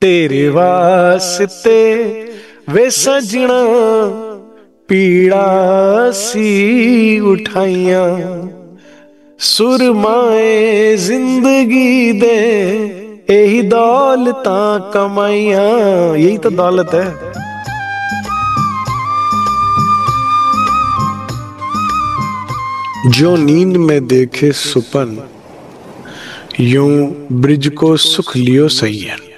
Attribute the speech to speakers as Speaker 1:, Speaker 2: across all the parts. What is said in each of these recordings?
Speaker 1: तेरे वास्ते वे सजना पीड़ा सी उठाइयां, सुरमाए जिंदगी दे यही दौलता कमाइयां। यही तो दौलत है। जो नींद में देखे सुपन, यूं ब्रिज को सुख लियो सैयन।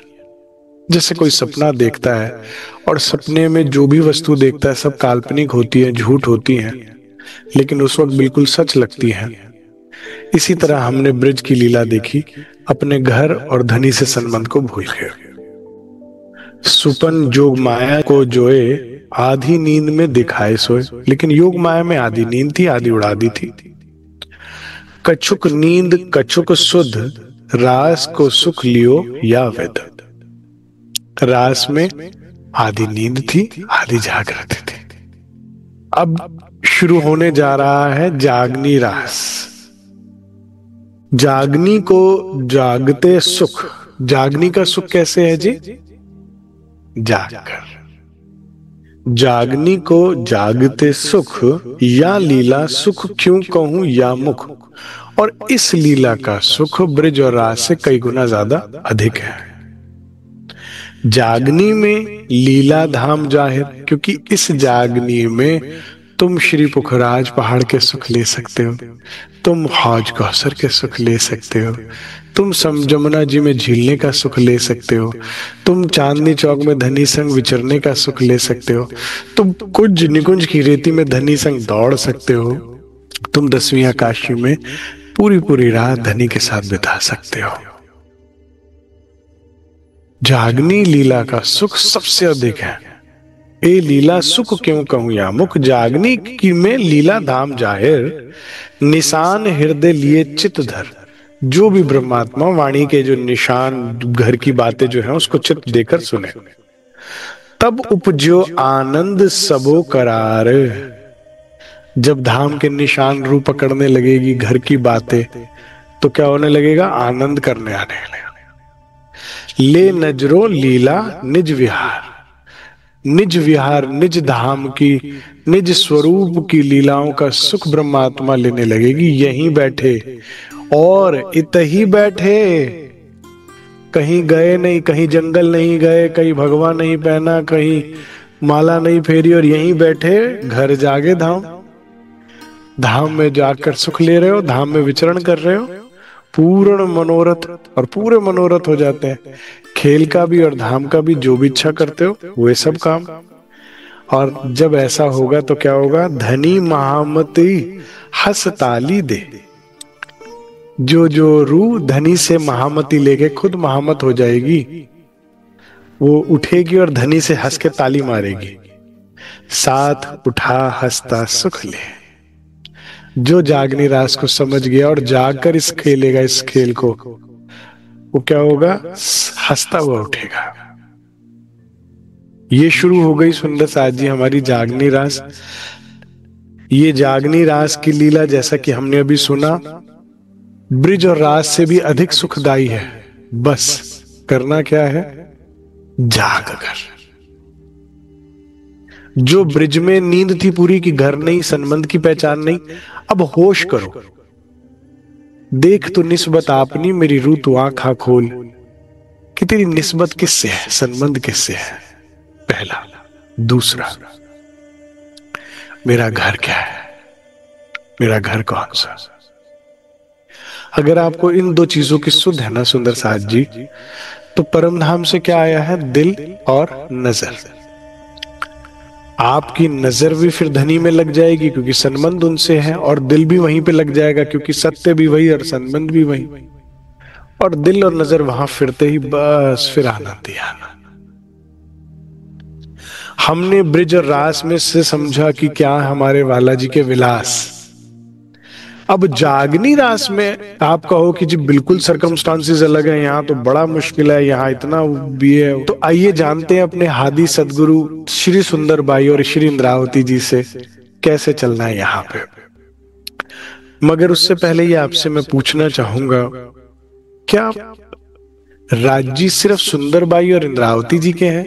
Speaker 1: जैसे कोई सपना देखता है और सपने में जो भी वस्तु देखता है सब काल्पनिक होती है, झूठ होती है, लेकिन उस वक्त बिल्कुल सच लगती है। इसी तरह हमने ब्रिज की लीला देखी, अपने घर और धनी से संबंध को भूल गए। सुपन जोग माया को जोए, आधी नींद में दिखाए सोए। लेकिन योग माया में आधी नींद थी, आधी उड़ा दी थी। कछुक नींद कछुक सुध, रास को सुख लियो या विद। रास में आधी नींद थी, आधी जागृति थी। अब शुरू होने जा रहा है जागनी रास। जागनी को जागते सुख। जागनी का सुख कैसे है जी? जागकर। जागनी को जागते सुख, या लीला सुख क्यों कहूं या मुख। और इस लीला का सुख ब्रिज और रास से कई गुना ज्यादा अधिक है। जागनी में लीला धाम जाहिर, क्योंकि इस जागनी में तुम श्री पुखराज पहाड़ के सुख ले सकते हो, तुम हौज कौसर के सुख ले सकते हो, तुम जमुना जी में झीलने का सुख ले सकते हो, तुम चांदनी चौक में धनी संग विचरने का सुख ले सकते हो, तुम कुंज निकुंज की रेती में धनी संग दौड़ सकते हो, तुम 10वीं आकाशी में पूरी पूरी रात धनी के साथ बिता सकते हो। जागनी लीला का सुख सबसे अधिक है। ए लीला सुख क्यों कहूं या मुख। जागनी की में लीला धाम जाहिर, निशान हृदय लिए चित धर। जो भी ब्रह्मात्मा वाणी के जो निशान, घर की बातें जो है उसको चित देकर सुने, तब उपजो आनंद सबो करार। जब धाम के निशान रूप पकड़ने लगेगी घर की बातें, तो क्या होने लगेगा? आनंद करने आने लगेगा। ले नजरो लीला निज विहार। निज विहार, निज धाम की, निज स्वरूप की लीलाओं का सुख ब्रह्मात्मा लेने लगेगी। यहीं बैठे और इतही बैठे, कहीं गए नहीं, कहीं जंगल नहीं गए, कहीं भगवा नहीं पहना, कहीं माला नहीं फेरी, और यहीं बैठे घर जागे धाम। धाम में जाकर सुख ले रहे हो, धाम में विचरण कर रहे हो, पूर्ण मनोरथ। और पूरे मनोरथ हो जाते हैं, खेल का भी और धाम का भी, जो भी इच्छा करते हो वे सब काम। और जब ऐसा होगा तो क्या होगा? धनी महामती हंस ताली दे। जो रू धनी से महामती लेके खुद महामत हो जाएगी, वो उठेगी और धनी से हंस के ताली मारेगी। साथ उठा हंसता सुख ले। जो जागनी रास को समझ गया और जागकर इस खेलेगा, इस खेल को, वो क्या होगा? हंसता हुआ उठेगा। ये शुरू हो गई सुंदर साथ जी हमारी जागनी रास। ये जागनी रास की लीला, जैसा कि हमने अभी सुना, ब्रिज और रास से भी अधिक सुखदायी है। बस करना क्या है? जाग कर। जो ब्रिज में नींद थी पूरी की, घर नहीं, संबंध की पहचान नहीं, अब होश करो। देख तो निस्बत आपनी, मेरी रूह तू आंखा खोल, कि तेरी निस्बत किससे है, संबंध किससे है। पहला। दूसरा, मेरा घर क्या है, मेरा घर कौन सा। अगर आपको इन दो चीजों की सुध है ना सुंदर साथ जी, तो परम धाम से क्या आया है? दिल और नजर। आपकी नजर भी फिर धनी में लग जाएगी, क्योंकि संबंध उनसे है, और दिल भी वहीं पे लग जाएगा, क्योंकि सत्य भी वही और संबंध भी वही। और दिल और नजर वहां फिरते ही बस फिर आनंद ही आनंद। हमने ब्रिज और रास में से समझा कि क्या हमारे वाला जी के विलास। अब जागनी रास में आप कहो कि जी बिल्कुल सर्कमस्टांसेस अलग है, यहाँ तो बड़ा मुश्किल है, यहाँ इतना भी है। तो आइए जानते हैं अपने हादी सदगुरु श्री सुंदर बाई और श्री इंद्रावती जी से कैसे चलना है यहाँ पे। मगर उससे पहले ये आपसे मैं पूछना चाहूंगा, क्या राज्य सिर्फ सुंदरबाई और इंद्रावती जी के हैं,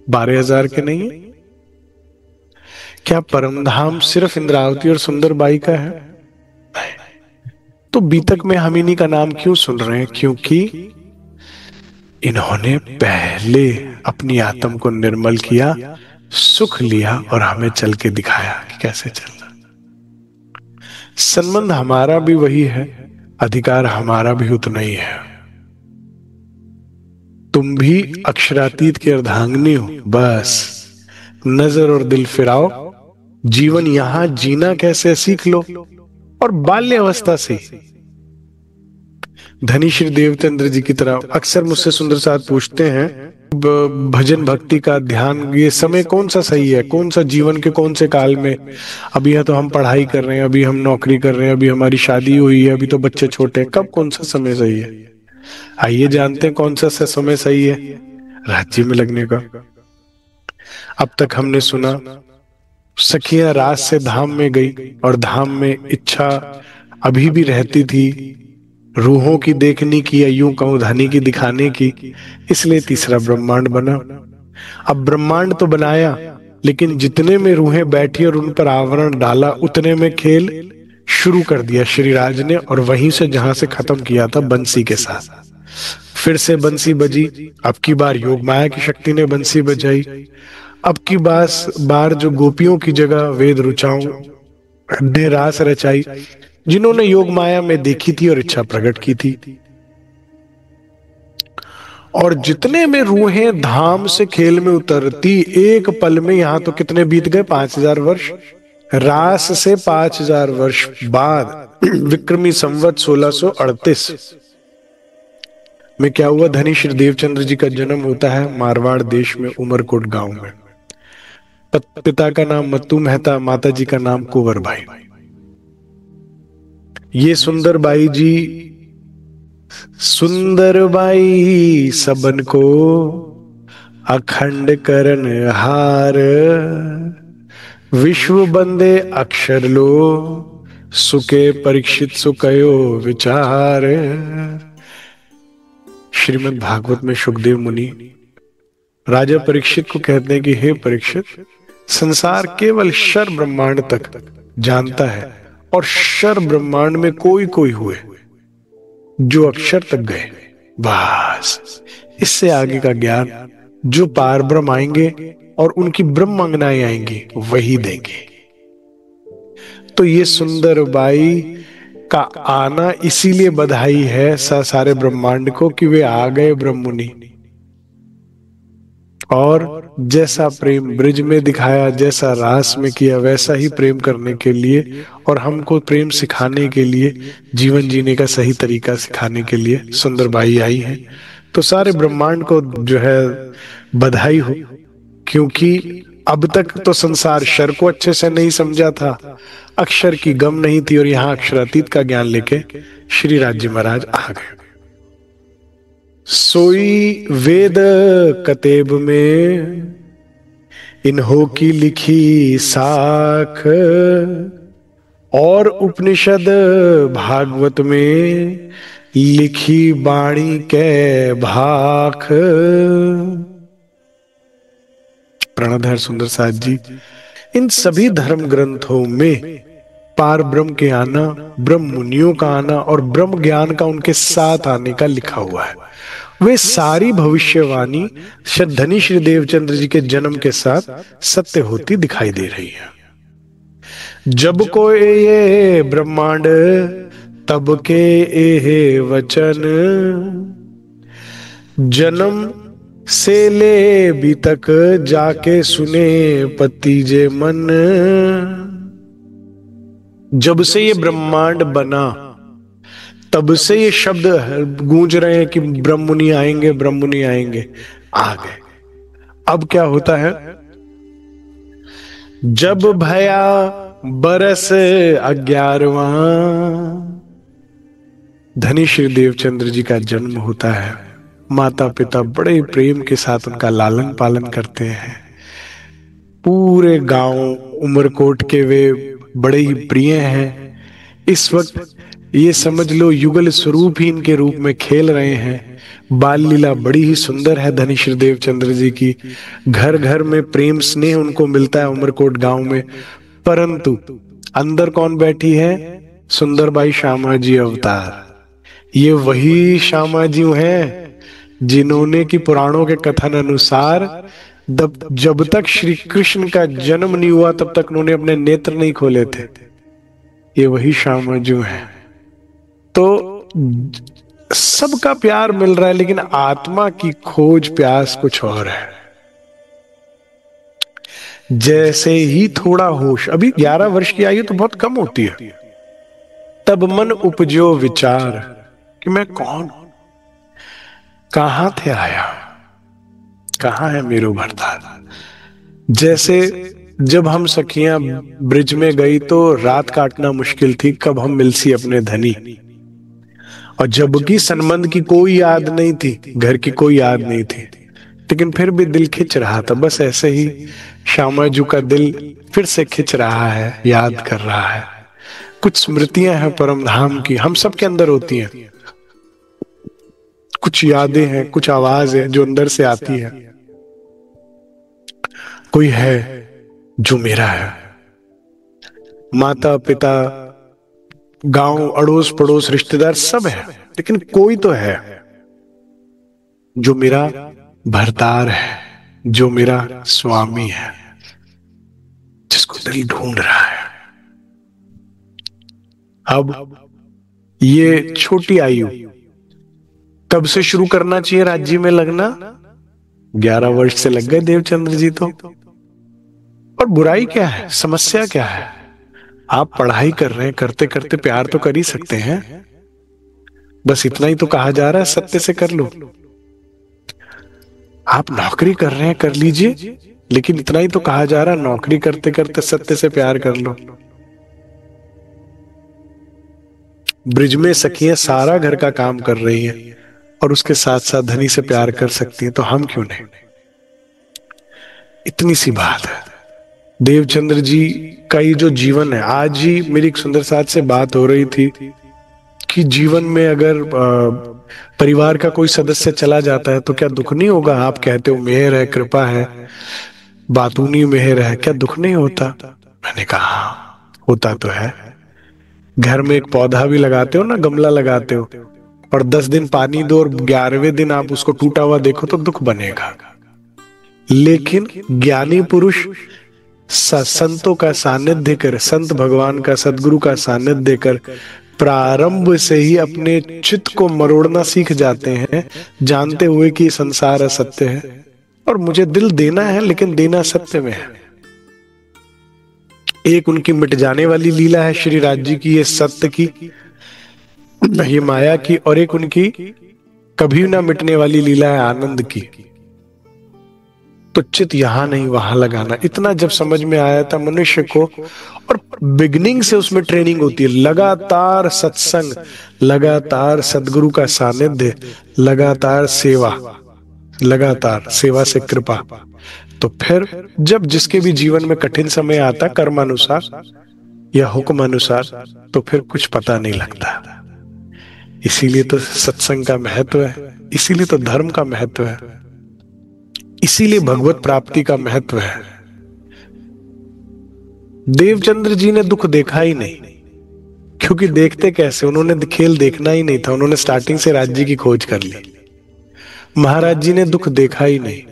Speaker 1: 12,000 के नहीं है? क्या परमधाम सिर्फ इंद्रावती और सुंदरबाई का है? नहीं। तो बीतक में हम इन्हीं का नाम क्यों सुन रहे हैं? क्योंकि इन्होंने पहले अपनी आत्म को निर्मल किया, सुख लिया और हमें चल के दिखाया कि कैसे चलना। संबंध हमारा भी वही है, अधिकार हमारा भी उतना ही है। तुम भी अक्षरातीत की अर्धांगिनी हो, बस नजर और दिल फिराओ, जीवन यहां जीना कैसे सीख लो। और बाल्यावस्था से धनी श्री देवचंद्र जी की तरह अक्सर मुझसे सुंदर साथ पूछते हैं, भजन भक्ति का ध्यान ये समय कौन सा सही है, कौन सा जीवन के कौन से काल में? अभी है तो हम पढ़ाई कर रहे हैं, अभी हम नौकरी कर रहे हैं, अभी हमारी शादी हुई है, अभी तो बच्चे छोटे हैं, कब कौन सा समय सही है? आइए जानते हैं कौन सा समय सही है राज्य में लगने का। अब तक हमने सुना सखियां रात से धाम में गई और धाम में इच्छा अभी भी रहती थी रूहों की देखने की, या यूं कहूं धनी की दिखाने की, इसलिए तीसरा ब्रह्मांड बना। अब ब्रह्मांड तो बनाया, लेकिन जितने में रूहें बैठी और उन पर आवरण डाला, उतने में खेल शुरू कर दिया श्री राज ने। और वहीं से जहां से खत्म किया था बंसी के साथ, फिर से बंसी बजी। अब की बार योग माया की शक्ति ने बंसी बजाई। अब की बार जो गोपियों की जगह वेद रुचाओं ने रास रचाई, जिन्होंने योग माया में देखी थी और इच्छा प्रकट की थी। और जितने में रूहें धाम से खेल में उतरती, एक पल में, यहां तो कितने बीत गए, 5,000 वर्ष। रास से 5,000 वर्ष बाद विक्रमी संवत 1638 में क्या हुआ? धनी श्री देवचंद्र जी का जन्म होता है मारवाड़ देश में, उमरकोट गांव में। पिता का नाम मत्तू मेहता, माता जी का नाम कुंवर बाई। ये सुंदरबाई जी, सुंदरबाई सबन को अखंड करन हार, विश्व बंदे अक्षर लो, सुके परीक्षित सुकयो विचार। श्रीमद् भागवत में सुखदेव मुनि राजा परीक्षित को कहते हैं कि हे परीक्षित, संसार केवल शर ब्रह्मांड तक जानता है, और शर ब्रह्मांड में कोई कोई हुए जो अक्षर तक गए, बस इससे आगे का ज्ञान जो पार ब्रह्म आएंगे और उनकी ब्रह्म अंगनाएं आएंगी वही देंगे। तो ये सुंदर बाई का आना इसीलिए बधाई है सारे ब्रह्मांड को कि वे आ गए ब्रह्ममुनि। और जैसा प्रेम ब्रिज में दिखाया, जैसा रास में किया, वैसा ही प्रेम करने के लिए और हमको प्रेम सिखाने के लिए, जीवन जीने का सही तरीका सिखाने के लिए सुंदरबाई आई है। तो सारे ब्रह्मांड को जो है बधाई हो, क्योंकि अब तक तो संसार शर को अच्छे से नहीं समझा था, अक्षर की गम नहीं थी, और यहाँ अक्षरातीत का ज्ञान लेके श्री राज्य महाराज आ गए। सोई वेद कतेब में इन्हों की लिखी साख, और उपनिषद भागवत में लिखी बाणी के भाख। प्रणधर सुंदर साथ जी, इन सभी धर्म ग्रंथों में पार ब्रह्म के आना, ब्रह्म मुनियों का आना और ब्रह्म ज्ञान का उनके साथ आने का लिखा हुआ है। वे सारी भविष्यवाणी धनी श्री देवचंद्र जी के जन्म के साथ सत्य होती दिखाई दे रही है। जब को ये ब्रह्मांड तब के एहे वचन, जन्म से ले भी तक जाके सुने पति जे मन। जब से ये ब्रह्मांड बना तब से ये शब्द गूंज रहे हैं कि ब्रह्ममुनि आएंगे, ब्रह्ममुनि आएंगे, आ गए। अब क्या होता है? जब भया बरस 11वां, धनी श्री देवचंद्र जी का जन्म होता है। माता पिता बड़े प्रेम के साथ उनका लालन पालन करते हैं। पूरे गांव उमरकोट के वे बड़े ही प्रिय हैं। इस वक्त ये समझ लो युगल स्वरूप ही इनके रूप में खेल रहे हैं। बाल लीला बड़ी ही सुंदर है धनी श्री देवचंद्र जी की। घर घर में प्रेम स्नेह उनको मिलता है उमरकोट गांव में। परंतु अंदर कौन बैठी है? सुंदरबाई श्यामा जी अवतार। ये वही श्यामा जी हैं जिन्होंने की पुराणों के कथन अनुसार जब तक श्री कृष्ण का जन्म नहीं हुआ तब तक उन्होंने अपने नेत्र नहीं खोले थे। ये वही श्यामा जी हैं। तो सबका प्यार मिल रहा है, लेकिन आत्मा की खोज प्यास कुछ और है। जैसे ही थोड़ा होश, अभी 11 वर्ष की आयु तो बहुत कम होती है, तब मन उपजो विचार कि मैं कौन हूं, कहां थे आया, कहां है मेरो भरतार। जैसे जब हम सखियां ब्रिज में गई तो रात काटना मुश्किल थी, कब हम मिलसी अपने धनी। और जबकि संबंध की कोई याद नहीं थी, घर की कोई याद नहीं थी, लेकिन फिर भी दिल खिंच रहा था। बस ऐसे ही श्यामा जी का दिल फिर से खिंच रहा है, याद कर रहा है। कुछ स्मृतियां हैं परम धाम की, हम सबके अंदर होती हैं। कुछ यादें हैं, कुछ आवाज है जो अंदर से आती है। कोई है जो मेरा है, माता पिता गांव अड़ोस पड़ोस रिश्तेदार सब है, लेकिन कोई तो है जो मेरा भरतार है, जो मेरा स्वामी है, जिसको दिल ढूंढ रहा है। अब ये छोटी आयु कब से शुरू करना चाहिए राज्य में लगना? 11 वर्ष से लग गए देवचंद्र जी तो। और बुराई क्या है, समस्या क्या है? आप पढ़ाई कर रहे हैं, करते करते प्यार तो कर ही सकते हैं। बस इतना ही तो कहा जा रहा है, सत्य से कर लो। आप नौकरी कर रहे हैं, कर लीजिए, लेकिन इतना ही तो कहा जा रहा है, नौकरी करते करते सत्य से प्यार कर लो। ब्रिज में सखियां सारा घर का काम कर रही हैं और उसके साथ साथ धनी से प्यार कर सकती हैं, तो हम क्यों नहीं? इतनी सी बात है। देवचंद्र जी का ये जो जीवन है, आज ही मेरी एक सुंदर साथ से बात हो रही थी कि जीवन में अगर परिवार का कोई सदस्य चला जाता है तो क्या दुख नहीं होगा? आप कहते हो मेहर है, कृपा है, बातूनी मेहर है, क्या दुख नहीं होता? मैंने कहा होता तो है। घर में एक पौधा भी लगाते हो ना, गमला लगाते हो, और 10 दिन पानी दो और 11वें दिन आप उसको टूटा हुआ देखो तो दुख बनेगा। लेकिन ज्ञानी पुरुष संतों का सानिध्य कर, संत भगवान का, सदगुरु का सानिध्य कर प्रारंभ से ही अपने चित्त को मरोड़ना सीख जाते हैं, जानते हुए कि संसार असत्य है और मुझे दिल देना है, लेकिन देना सत्य में है। एक उनकी मिट जाने वाली लीला है श्री राज जी की, ये सत्य की, ये माया की, और एक उनकी कभी ना मिटने वाली लीला है आनंद की। तो चित यहां नहीं वहां लगाना, इतना जब समझ में आया था मनुष्य को, और बिगनिंग से उसमें ट्रेनिंग होती है, लगातार सत्संग, लगातार सदगुरु का सानिध्य, लगातार सेवा, लगातार सेवा से कृपा। तो फिर जब जिसके भी जीवन में कठिन समय आता कर्मानुसार या हुक्म अनुसार, तो फिर कुछ पता नहीं लगता। इसीलिए तो सत्संग का महत्व है, इसीलिए तो धर्म का महत्व है, इसीलिए भगवत प्राप्ति का महत्व है। देवचंद्र जी ने दुख देखा ही नहीं, क्योंकि देखते कैसे, उन्होंने खेल देखना ही नहीं था, उन्होंने स्टार्टिंग से राज्य की खोज कर ली। महाराज जी ने दुख देखा ही नहीं,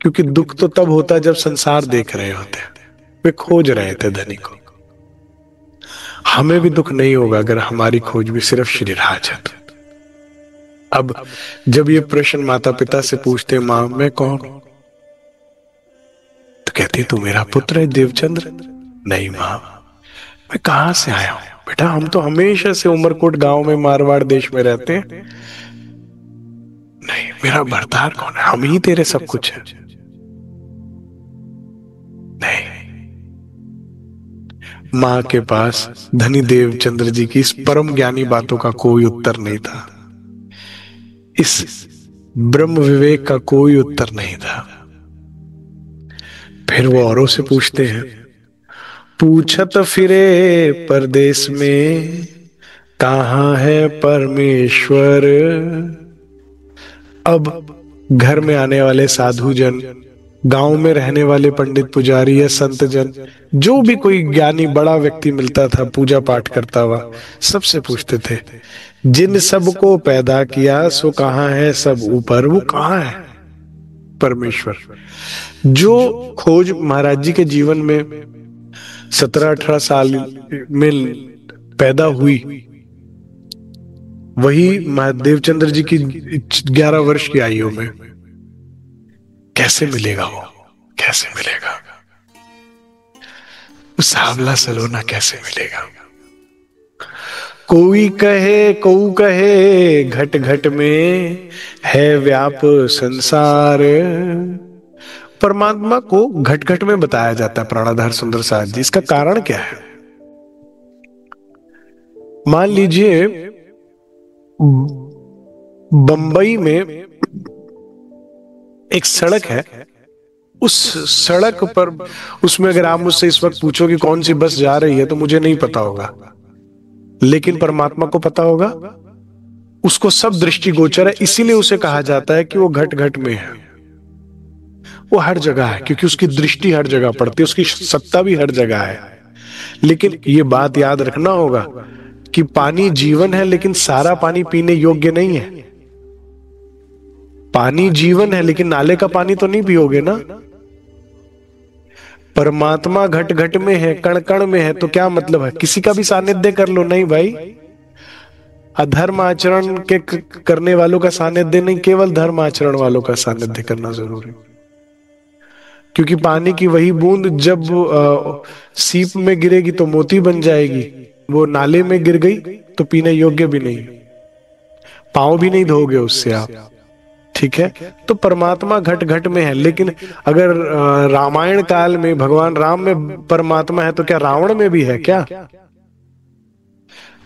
Speaker 1: क्योंकि दुख तो तब होता जब संसार देख रहे होते, वे खोज रहे थे धनी को। हमें भी दुख नहीं होगा अगर हमारी खोज भी सिर्फ श्री राज है। अब जब ये प्रश्न माता पिता से पूछते, मां मैं कौन हूं, तो कहती तू मेरा पुत्र है देवचंद्र। नहीं मां, मैं कहां से आया हूं? बेटा हम तो हमेशा से उमरकोट गांव में मारवाड़ देश में रहते हैं। नहीं, मेरा भरतार कौन है? हम ही तेरे सब कुछ है। नहीं, मां के पास धनी देवचंद्र जी की इस परम ज्ञानी बातों का कोई उत्तर नहीं था, इस ब्रह्म विवेक का कोई उत्तर नहीं था। फिर वो औरों से पूछते हैं, पूछत फिरे परदेश में, कहां है परमेश्वर, अब घर में आने वाले साधु जन, गांव में रहने वाले पंडित पुजारी या संत जन, जो भी कोई ज्ञानी बड़ा व्यक्ति मिलता था पूजा पाठ करता हुआ, सबसे पूछते थे, जिन सबको पैदा किया सो कहाँ है सब ऊपर, वो कहाँ है परमेश्वर। जो खोज महाराज जी के जीवन में 17-18 साल में पैदा हुई, वही महादेवचंद्र जी की 11 वर्ष की आयु में कैसे मिलेगा वो, कैसे मिलेगा वो सांवला सलोना, कैसे मिलेगा। कोई कहे कोऊ कहे घट घट में है व्याप संसार। परमात्मा को घट घट में बताया जाता है प्राणाधार सुंदर साथ जी। इसका कारण क्या है? मान लीजिए बंबई में एक सड़क है, उस सड़क पर, उसमें अगर आप मुझसे इस वक्त पूछो कि कौन सी बस जा रही है तो मुझे नहीं पता होगा, लेकिन परमात्मा को पता होगा। उसको सब दृष्टि गोचर है, इसीलिए उसे कहा जाता है कि वो घट घट में है। वो हर जगह है क्योंकि उसकी दृष्टि हर जगह पड़ती है, उसकी सत्ता भी हर जगह है। लेकिन ये बात याद रखना होगा कि पानी जीवन है, लेकिन सारा पानी पीने योग्य नहीं है। पानी जीवन है, लेकिन नाले का पानी तो नहीं पियोगे ना। परमात्मा घट घट में है, कण कण में है, तो क्या मतलब है? किसी का भी सानिध्य कर लो, नहीं भाई। अधर्म आचरण के करने वालों का सानिध्य नहीं, केवल धर्म आचरण वालों का सानिध्य करना जरूरी। क्योंकि पानी की वही बूंद जब सीप में गिरेगी तो मोती बन जाएगी, वो नाले में गिर गई तो पीने योग्य भी नहीं, पांव भी नहीं धोगे उससे आप। ठीक है, तो परमात्मा घट घट में है। लेकिन अगर रामायण काल में भगवान राम में परमात्मा है तो क्या रावण में भी है क्या?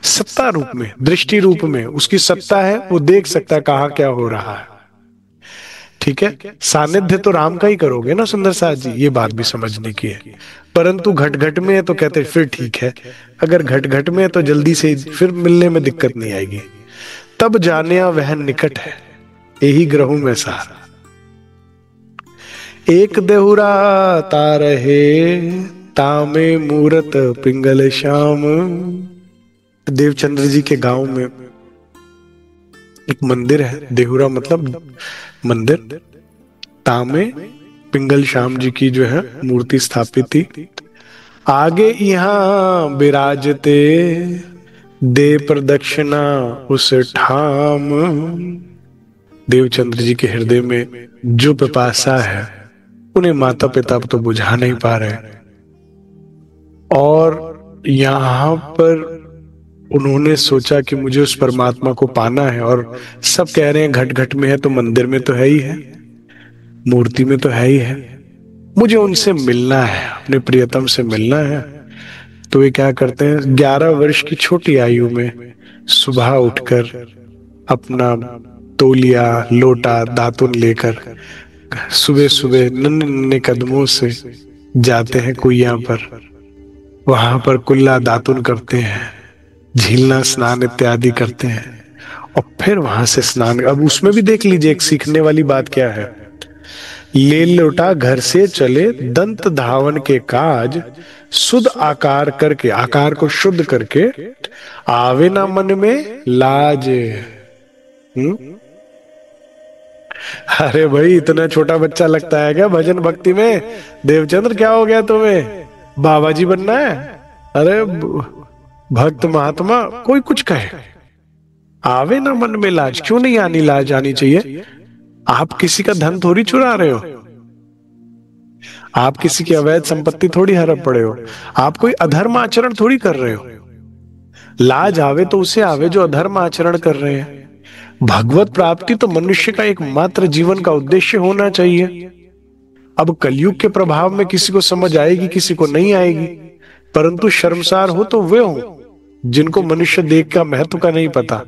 Speaker 1: सत्ता रूप में, दृष्टि रूप में उसकी सत्ता है, वो देख सकता है कहां क्या हो रहा है। ठीक है, सानिध्य तो राम का ही करोगे ना सुंदर साथ जी, ये बात भी समझने की है। परंतु घट घट में है तो कहते फिर ठीक है, अगर घट घट में है तो जल्दी से फिर मिलने में दिक्कत नहीं आएगी। तब जानिया वह निकट है, यही ग्रहों में सारा। एक देहुरा तारहे तामे मूरत पिंगल श्याम। देवचंद्र जी के गांव में एक मंदिर है, देहुरा मतलब मंदिर, तामे पिंगल श्याम जी की जो है मूर्ति स्थापित थी। आगे यहाँ विराजते दे प्रदक्षिणा उस ठाम। देवचंद्र जी के हृदय में जो पिपासा है उन्हें माता पिता तो बुझा नहीं पा रहे, और यहां पर उन्होंने सोचा कि मुझे उस परमात्मा को पाना है। और सब कह रहे हैं घट घट में है तो मंदिर में तो है ही है, मूर्ति में तो है ही है, मुझे उनसे मिलना है, अपने प्रियतम से मिलना है। तो वे क्या करते हैं, 11 वर्ष की छोटी आयु में सुबह उठकर अपना तौलिया लोटा दातुन लेकर सुबह सुबह नन्हे नन्हे कदमों से जाते हैं कुइयां पर। वहां पर कुल्ला दातुन करते हैं, झीलना स्नान इत्यादि करते हैं, और फिर वहां से स्नान। अब उसमें भी देख लीजिए एक सीखने वाली बात क्या है। ले लोटा घर से चले दंत धावन के काज, शुद्ध आकार करके, आकार को शुद्ध करके, आवे ना मन में लाज। अरे भाई इतना छोटा बच्चा लगता है क्या भजन भक्ति में? देवचंद्र क्या हो गया तुम्हें, बाबा जी बनना है? अरे भक्त महात्मा कोई कुछ कहे, आवे ना मन में लाज। क्यों नहीं आनी लाज? आनी चाहिए। आप किसी का धन थोड़ी चुरा रहे हो, आप किसी की अवैध संपत्ति थोड़ी हड़प पड़े हो, आप कोई अधर्म आचरण थोड़ी कर रहे हो। लाज आवे तो उसे आवे जो अधर्म आचरण कर रहे हैं। भगवत प्राप्ति तो मनुष्य का एकमात्र जीवन का उद्देश्य होना चाहिए। अब कलयुग के प्रभाव में किसी को समझ आएगी, किसी को नहीं आएगी, परंतु शर्मसार हो तो वे हो जिनको मनुष्य देह का महत्व का नहीं पता।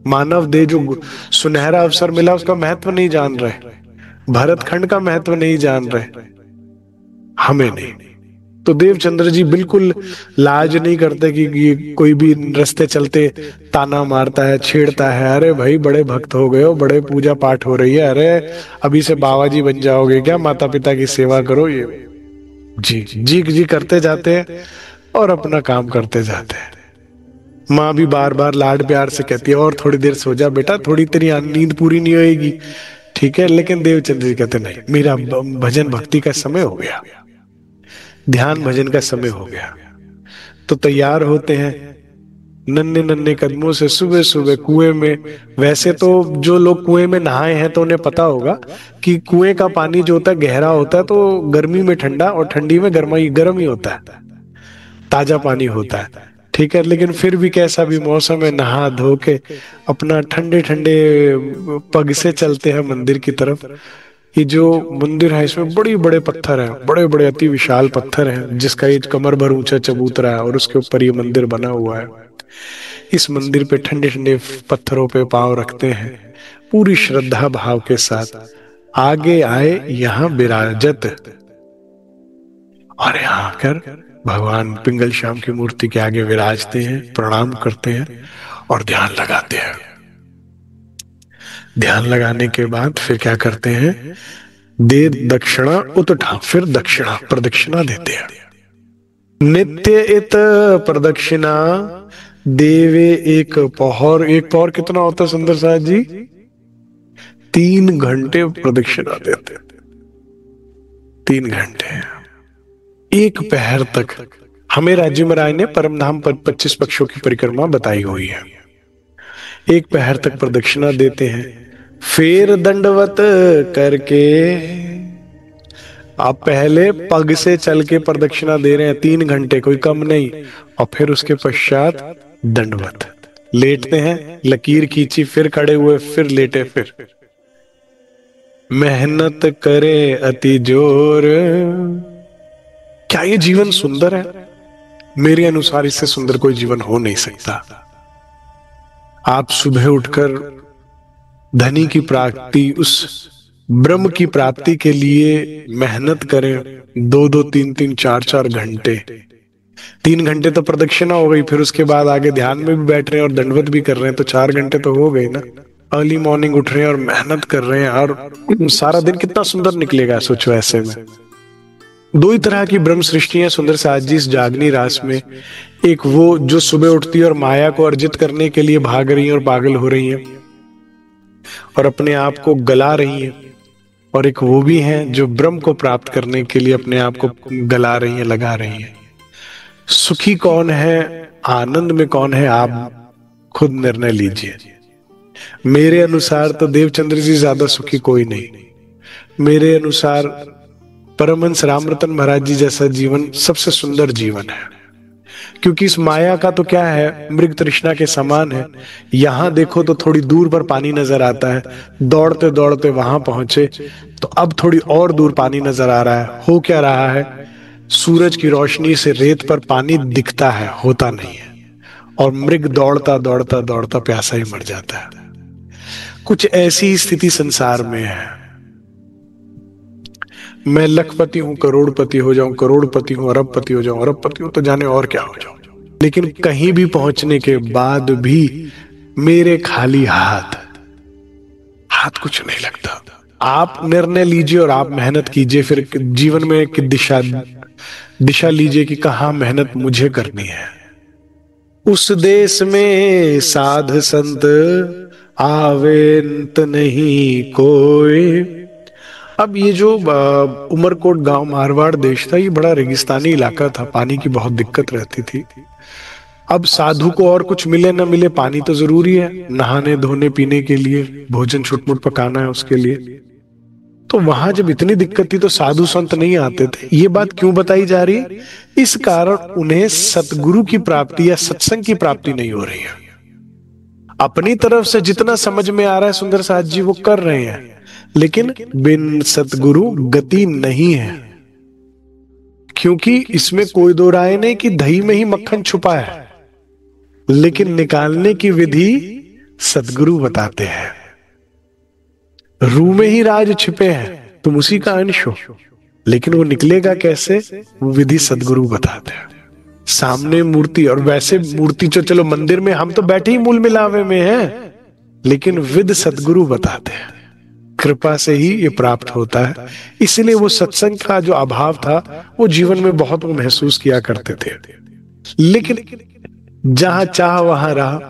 Speaker 1: मानव देह जो सुनहरा अवसर मिला उसका महत्व नहीं जान रहे, भरत खंड का महत्व नहीं जान रहे। हमें नहीं, तो देवचंद्र जी बिल्कुल लाज नहीं करते कि कोई भी रास्ते चलते ताना मारता है, छेड़ता है, अरे भाई बड़े भक्त हो गए हो, बड़े पूजा पाठ हो रही है, अरे अभी से बाबा जी बन जाओगे क्या, माता पिता की सेवा करो, ये जी जी जी करते जाते हैं और अपना काम करते जाते हैं। माँ भी बार बार लाड प्यार से कहती है और थोड़ी देर सो जा बेटा, थोड़ी तेरी नींद पूरी नहीं होएगी, ठीक है। लेकिन देवचंद्र जी कहते नहीं, मेरा भजन भक्ति का समय हो गया, ध्यान भजन का समय हो गया। तो तैयार होते हैं नन्हे नन्हे कदमों से सुबह सुबह कुएं में। वैसे तो जो लोग कुएं में नहाए हैं तो उन्हें पता होगा कि कुएं का पानी जो होता है गहरा होता है, तो गर्मी में ठंडा और ठंडी में गर्म ही होता है, ताजा पानी होता है, ठीक है। लेकिन फिर भी कैसा भी मौसम है, नहा धो के अपना ठंडे ठंडे पग से चलते हैं मंदिर की तरफ। ये जो मंदिर है इसमें बड़ी बड़े पत्थर हैं, बड़े बड़े अति विशाल पत्थर हैं, जिसका ये कमर भर ऊंचा चबूतरा है और उसके ऊपर ये मंदिर बना हुआ है। इस मंदिर पे ठंडे ठंडे पत्थरों पे पांव रखते हैं पूरी श्रद्धा भाव के साथ। आगे आए यहाँ विराजत, और यहाँ आकर भगवान पिंगल श्याम की मूर्ति के आगे विराजते हैं, प्रणाम करते हैं और ध्यान लगाते हैं। ध्यान लगाने के बाद फिर क्या करते हैं, दे दक्षिणा उतठा, फिर दक्षिणा प्रदक्षिणा देते हैं। नित्य इत प्रदक्षिणा देवे एक पौर। एक पौर कितना होता है सुंदर साथ जी? 3 घंटे प्रदक्षिणा देते, 3 घंटे, एक पहर तक। हमें राज्य में राय ने परमधाम पर 25 पक्षों की परिक्रमा बताई हुई है। एक पहर तक प्रदक्षिणा देते हैं, फिर दंडवत करके, आप पहले पग से चल के प्रदक्षिणा दे रहे हैं 3 घंटे, कोई कम नहीं, और फिर उसके पश्चात दंडवत, लेटते हैं, लकीर खींची, फिर खड़े हुए, फिर लेटे, फिर मेहनत करे अति जोर। क्या ये जीवन सुंदर है? मेरे अनुसार इससे सुंदर कोई जीवन हो नहीं सकता। आप सुबह उठकर धनी की प्राप्ति, उस ब्रह्म की प्राप्ति के लिए मेहनत करें 2-2, 3-3, 4-4 घंटे। 3 घंटे तो प्रदक्षिणा हो गई, फिर उसके बाद आगे ध्यान में भी बैठ रहे हैं और दंडवत भी कर रहे हैं, तो 4 घंटे तो हो गए ना। अर्ली मॉर्निंग उठ रहे हैं और मेहनत कर रहे हैं, और सारा दिन कितना सुंदर निकलेगा सोचो ऐसे में। 2 ही तरह की ब्रह्म सृष्टि है सुंदर साथ जी इस जागनी रास में। एक वो जो सुबह उठती है और माया को अर्जित करने के लिए भाग रही है और पागल हो रही है और अपने आप को गला रही है, और एक वो भी है जो ब्रह्म को प्राप्त करने के लिए अपने आप को गला रही है, लगा रही है। सुखी कौन है, आनंद में कौन है, आप खुद निर्णय लीजिए। मेरे अनुसार तो देवचंद्र जी ज्यादा सुखी कोई नहीं। मेरे अनुसार परमहंस रामरतन महाराज जी जैसा जीवन सबसे सुंदर जीवन है, क्योंकि इस माया का तो क्या है, मृग तृष्णा के समान है। यहां देखो तो थोड़ी दूर पर पानी नजर आता है, दौड़ते दौड़ते वहां पहुंचे तो अब थोड़ी और दूर पानी नजर आ रहा है। हो क्या रहा है, सूरज की रोशनी से रेत पर पानी दिखता है, होता नहीं है, और मृग दौड़ता दौड़ता दौड़ता प्यासा ही मर जाता है। कुछ ऐसी स्थिति संसार में है। मैं लखपति हूं, करोड़पति हो जाऊं, करोड़पति हूं, अरबपति हो जाऊं, अरबपति हूं तो जाने और क्या हो जाऊं, लेकिन कहीं भी पहुंचने के बाद भी मेरे खाली हाथ कुछ नहीं लगता। आप निर्णय लीजिए और आप मेहनत कीजिए, फिर जीवन में एक दिशा लीजिए कि कहां मेहनत मुझे करनी है। उस देश में साध संत आवेंत नहीं कोई। अब ये जो उमरकोट गांव मारवाड़ देश था, ये बड़ा रेगिस्तानी इलाका था, पानी की बहुत दिक्कत रहती थी। अब साधु को और कुछ मिले न मिले, पानी तो जरूरी है, नहाने धोने पीने के लिए, भोजन छुटमुट पकाना है उसके लिए। तो वहां जब इतनी दिक्कत थी तो साधु संत नहीं आते थे। ये बात क्यों बताई जा रही है? इस कारण उन्हें सतगुरु की प्राप्ति या सत्संग की प्राप्ति नहीं हो रही है। अपनी तरफ से जितना समझ में आ रहा है सुंदर साथ जी वो कर रहे हैं, लेकिन बिन सतगुरु गति नहीं है। क्योंकि इसमें कोई दो राय नहीं कि दही में ही मक्खन छुपा है, लेकिन निकालने की विधि सतगुरु बताते हैं। रूह में ही राज छिपे हैं, तुम उसी का अंश हो। लेकिन वो निकलेगा कैसे, वो विधि सदगुरु बताते हैं। सामने मूर्ति, और वैसे मूर्ति जो, चलो मंदिर में हम तो बैठे ही मूल मिलावे में हैं, लेकिन विद सदगुरु बताते हैं, कृपा से ही ये प्राप्त होता है। इसलिए वो सत्संग का जो अभाव था वो जीवन में बहुत वो महसूस किया करते थे। लेकिन जहां चाह वहां रहा।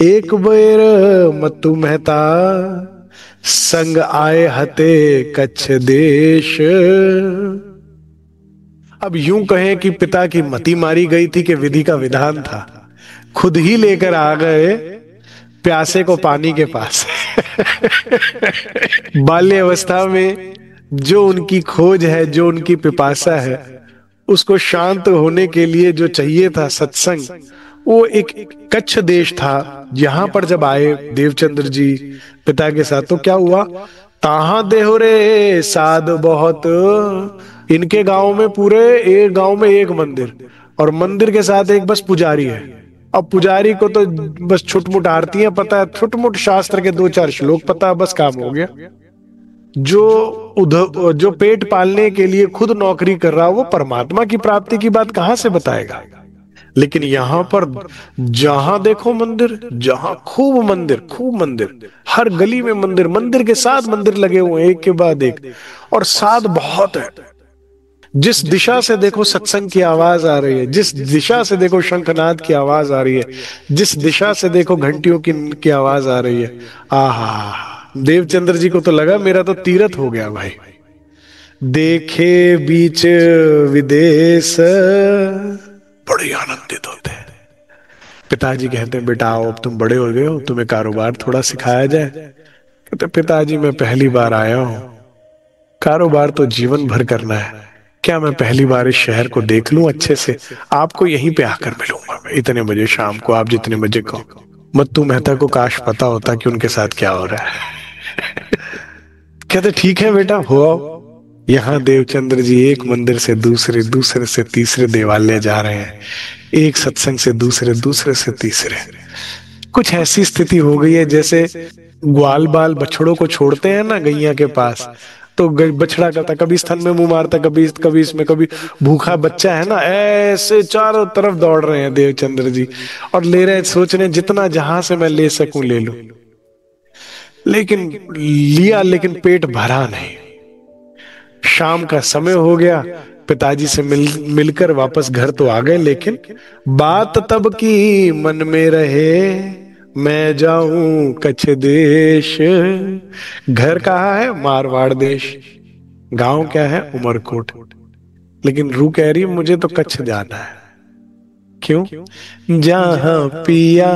Speaker 1: एक बेर मतु मेहता संग आए हते कच्छ देश। अब यूं कहें कि पिता की मति मारी गई थी कि विधि का विधान था, खुद ही लेकर आ गए प्यासे को पानी के पास। बाल्य अवस्था में जो उनकी खोज है, जो उनकी पिपासा है, उसको शांत होने के लिए जो चाहिए था सत्संग, वो एक कच्छ देश था। यहां पर जब आए देवचंद्र जी पिता के साथ, तो क्या हुआ, ताहा देहो रे साध बहुत। इनके गांव में, पूरे एक गांव में एक मंदिर, और मंदिर के साथ एक बस पुजारी है। अब पुजारी को तो बस छुटमुट आरतियां पता है, छुटमुट शास्त्र के 2-4 श्लोक पता है, बस काम हो गया। जो पेट पालने के लिए खुद नौकरी कर रहा, वो परमात्मा की प्राप्ति की बात कहां से बताएगा। लेकिन यहां पर जहां देखो मंदिर, जहां खूब मंदिर, खूब मंदिर, हर गली में मंदिर, मंदिर के साथ मंदिर लगे हुए हैं एक के बाद एक, और साथ बहुत है। जिस दिशा से देखो सत्संग की आवाज आ रही है, जिस दिशा से देखो शंखनाद की आवाज आ रही है, जिस दिशा से देखो घंटियों की आवाज आ रही है। आहा, देवचंद्र जी को तो लगा मेरा तो तीरथ हो गया भाई। देखे बीच विदेश, बड़े आनंदित होते हैं। पिताजी कहते हैं बेटा आओ, अब तुम बड़े हो गए हो, तुम्हें कारोबार थोड़ा सिखाया जाए। कहते पिताजी मैं पहली बार आया हूं, कारोबार तो जीवन भर करना है, क्या मैं पहली बार इस शहर को देख लूं अच्छे से, आपको यहीं पे आकर मिलूंगा मैं इतने बजे शाम को, आप जितने बजे कहो। मत्तू मेहता को काश पता होता कि उनके साथ क्या हो रहा है। कहते ठीक है बेटा हो आओ। यहाँ देवचंद्र जी एक मंदिर से दूसरे, दूसरे से तीसरे देवालय जा रहे हैं, एक सत्संग से दूसरे, दूसरे से तीसरे। कुछ ऐसी स्थिति हो गई है जैसे ग्वाल बाल बछड़ों को छोड़ते हैं ना गैया के पास, तो बछड़ा करता, कभी स्तन में मुंह मारता, कभी इसमें, कभी भूखा बच्चा है ना, ऐसे चारों तरफ दौड़ रहे हैं देवचंद्र जी, और ले रहे हैं, सोच रहे हैं जितना जहां से मैं ले सकूं ले लूं। लेकिन लिया, लेकिन पेट भरा नहीं। शाम का समय हो गया, पिताजी से मिलकर वापस घर तो आ गए, लेकिन बात तब की मन में रहे, मैं जाऊं कच्छ देश। घर कहाँ है, मारवाड़ देश, गांव क्या है, उमरकोट। लेकिन रूह कह रही मुझे तो कच्छ जाना है। क्यों, जहां पिया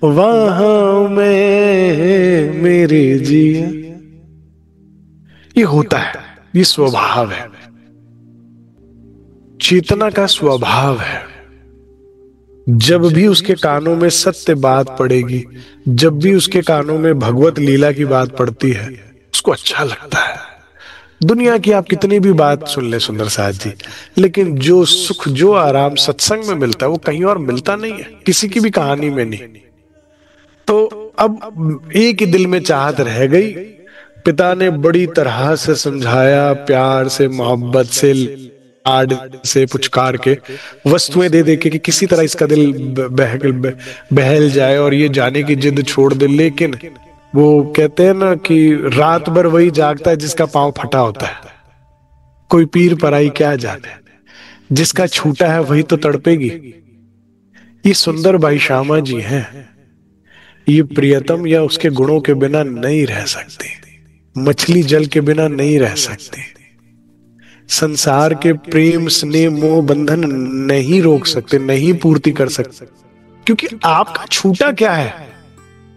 Speaker 1: वहां मैं मेरे जिया। ये होता है, ये स्वभाव है, चेतना का स्वभाव है। जब भी उसके कानों में सत्य बात पड़ेगी, जब भी उसके कानों में भगवत लीला की बात पड़ती है, उसको अच्छा लगता है। दुनिया की आप कितनी भी बात सुन ले सुंदर साथ जी, लेकिन जो सुख, जो आराम सत्संग में मिलता है वो कहीं और मिलता नहीं है, किसी की भी कहानी में नहीं। तो अब एक ही दिल में चाहत रह गई। पिता ने बड़ी तरह से समझाया, प्यार से, मोहब्बत से, लाड से, पुचकार के, वस्तुएं दे दे के कि किसी तरह इसका दिल बहल जाए और ये जाने की जिद छोड़ दे। लेकिन वो कहते हैं ना कि रात भर वही जागता है जिसका पांव फटा होता है। कोई पीर पराई क्या जाने, जिसका छूटा है वही तो तड़पेगी। ये सुंदर भाई श्यामा जी हैं, ये प्रियतम या उसके गुणों के बिना नहीं रह सकती, मछली जल के बिना नहीं रह सकती, संसार के प्रेम स्नेह मोह बंधन नहीं रोक सकते, नहीं पूर्ति कर सकते। क्योंकि आपका छूटा क्या है।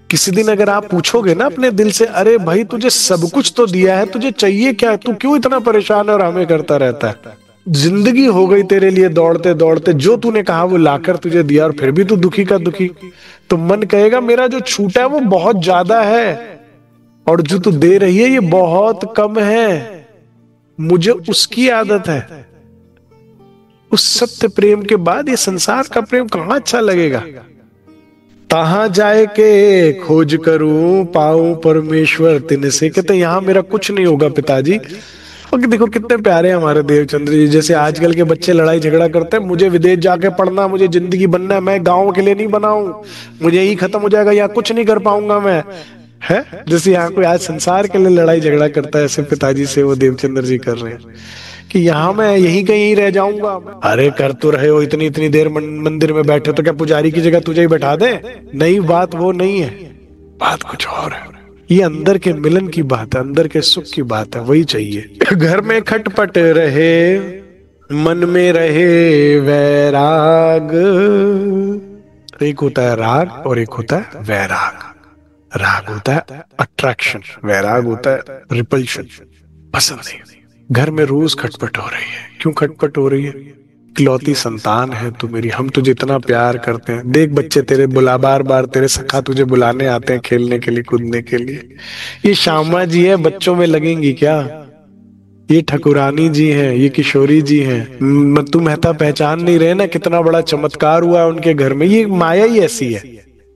Speaker 1: किसी दिन अगर आप पूछोगे ना अपने दिल से, अरे भाई तुझे सब कुछ तो दिया है, तुझे चाहिए क्या, तू क्यों इतना परेशान और हमें करता रहता है। जिंदगी हो गई तेरे लिए दौड़ते दौड़ते, जो तूने कहा वो लाकर तुझे दिया और फिर भी तू दुखी का दुखी। तो मन कहेगा मेरा जो छूटा है वो बहुत ज्यादा है, और जो तू दे रही है ये बहुत कम है, मुझे उसकी आदत है। उस सत्य प्रेम के बाद ये संसार का प्रेम कहां अच्छा लगेगा। तहां जाए के खोज करूं, पाऊं परमेश्वर तिन से। कहते यहां मेरा कुछ नहीं होगा पिताजी, और देखो कितने प्यारे हैं हमारे देवचंद्र जी। जैसे आजकल के बच्चे लड़ाई झगड़ा करते हैं, मुझे विदेश जाके पढ़ना, मुझे जिंदगी बनना है, मैं गाँव के लिए नहीं बनाऊं, मुझे यही खत्म हो जाएगा, यहाँ कुछ नहीं कर पाऊंगा मैं, है। जैसे यहाँ कोई आज संसार के लिए लड़ाई झगड़ा करता है, ऐसे पिताजी से वो देवचंद्र जी कर रहे हैं कि यहाँ मैं यही कहीं रह जाऊंगा। अरे कर तो रहे हो, इतनी इतनी देर मंदिर में बैठे, तो क्या पुजारी की जगह तुझे ही बैठा दे? नहीं, बात वो नहीं है, बात कुछ और है। ये अंदर के मिलन की बात है, अंदर के सुख की बात है, वही चाहिए। घर में खटपट रहे, मन में रहे वैराग। एक होता है राग और एक होता है वैराग। राग होता है अट्रैक्शन, वैराग होता है रिपल्शन, पसंद नहीं। घर में रोज खटपट हो रही है। क्यों खटपट हो रही है? इकलौती संतान है तू मेरी, हम तुझे इतना प्यार करते हैं। देख बच्चे तेरे बुला, बार बार तेरे सखा तुझे बुलाने आते हैं खेलने के लिए, कूदने के लिए। ये श्यामा जी है, बच्चों में लगेंगी क्या? ये ठकुरानी जी हैं, ये किशोरी जी हैं। तू मेहता पहचान नहीं रहे ना कितना बड़ा चमत्कार हुआ है उनके घर में। ये माया ही ऐसी है।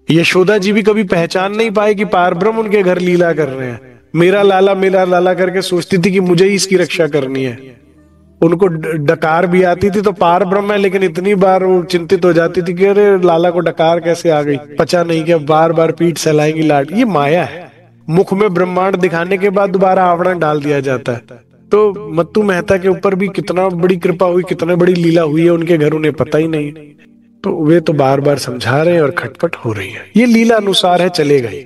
Speaker 1: यशोदा जी भी कभी पहचान नहीं पाए कि पारब्रह्म उनके घर लीला कर रहे हैं। मेरा लाला करके सोचती थी कि मुझे ही इसकी रक्षा करनी है। उनको डकार भी आती थी तो पार ब्रह्म है, लेकिन इतनी बार वो चिंतित हो जाती थी कि अरे लाला को डकार कैसे आ गई, पता नहीं क्या, बार बार पीठ सहलाएंगी लाड। ये माया है। मुख में ब्रह्मांड दिखाने के बाद दोबारा आवरण डाल दिया जाता है। तो मत्तू मेहता के ऊपर भी कितना बड़ी कृपा हुई, कितना बड़ी लीला हुई है उनके घर, उन्हें पता ही नहीं। तो वे तो बार बार समझा रहे हैं और खटपट हो रही है। ये लीला अनुसार है, चलेगा ही।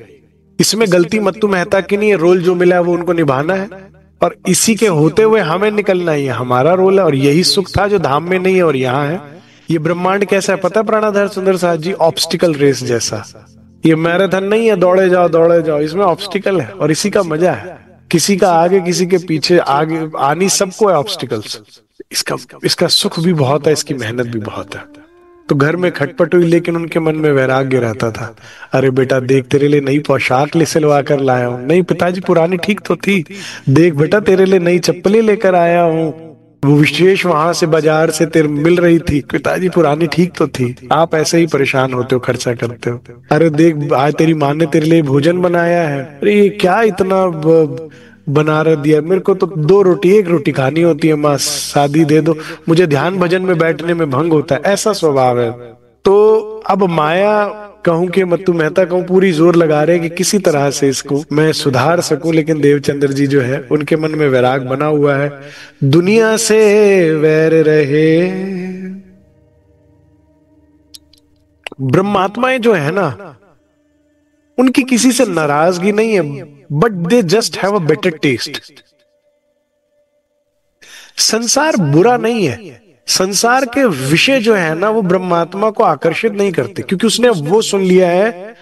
Speaker 1: इसमें गलती मत्तू मेहता की नहीं है। रोल जो मिला है वो उनको निभाना है और इसी के होते हुए हमें निकलना ही है, हमारा रोल है। और यही सुख था जो धाम में नहीं है और यहाँ है। ये ब्रह्मांड कैसा है पता है प्राणाधर सुंदर साथ जी? ऑब्स्टिकल रेस जैसा। ये मैराथन नहीं है दौड़े जाओ, इसमें ऑब्स्टिकल है और इसी का मजा है। किसी का आगे किसी के पीछे, आगे आनी सबको है ऑब्स्टिकल्स। इसका सुख भी बहुत है, इसकी मेहनत भी बहुत है। तो घर में खटपट हुई, लेकिन उनके मन में वैराग्य रहता था। अरे बेटा देख, तेरे लिए नई पोशाक ले सिलवा कर लाया हूँ। नहीं पिताजी पुरानी ठीक तो थी। देख बेटा तेरे लिए नई चप्पलें लेकर आया हूँ, वो विशेष वहां से बाजार से तेरे मिल रही थी। पिताजी पुरानी ठीक तो थी, आप ऐसे ही परेशान होते हो, खर्चा करते हो। अरे देख आज तेरी माँ ने तेरे लिए भोजन बनाया है। अरे ये क्या इतना बना रहा दिया, मेरे को तो 2 रोटी 1 रोटी खानी होती है माँ, शादी दे दो, मुझे ध्यान भजन में बैठने में भंग होता है, ऐसा स्वभाव है। तो अब माया कहूं कि मत्तू मेहता कहूं, पूरी जोर लगा रहे कि किसी तरह से इसको मैं सुधार सकूं। लेकिन देवचंद्र जी जो है उनके मन में वैराग बना हुआ है। दुनिया से वैर रहे। ब्रह्मात्माएं जो है ना, उनकी किसी से नाराजगी नहीं है, but they just have a better taste. संसार बुरा नहीं है। संसार के विषय जो है ना वो ब्रह्मात्मा को आकर्षित नहीं करते, क्योंकि उसने वो सुन लिया है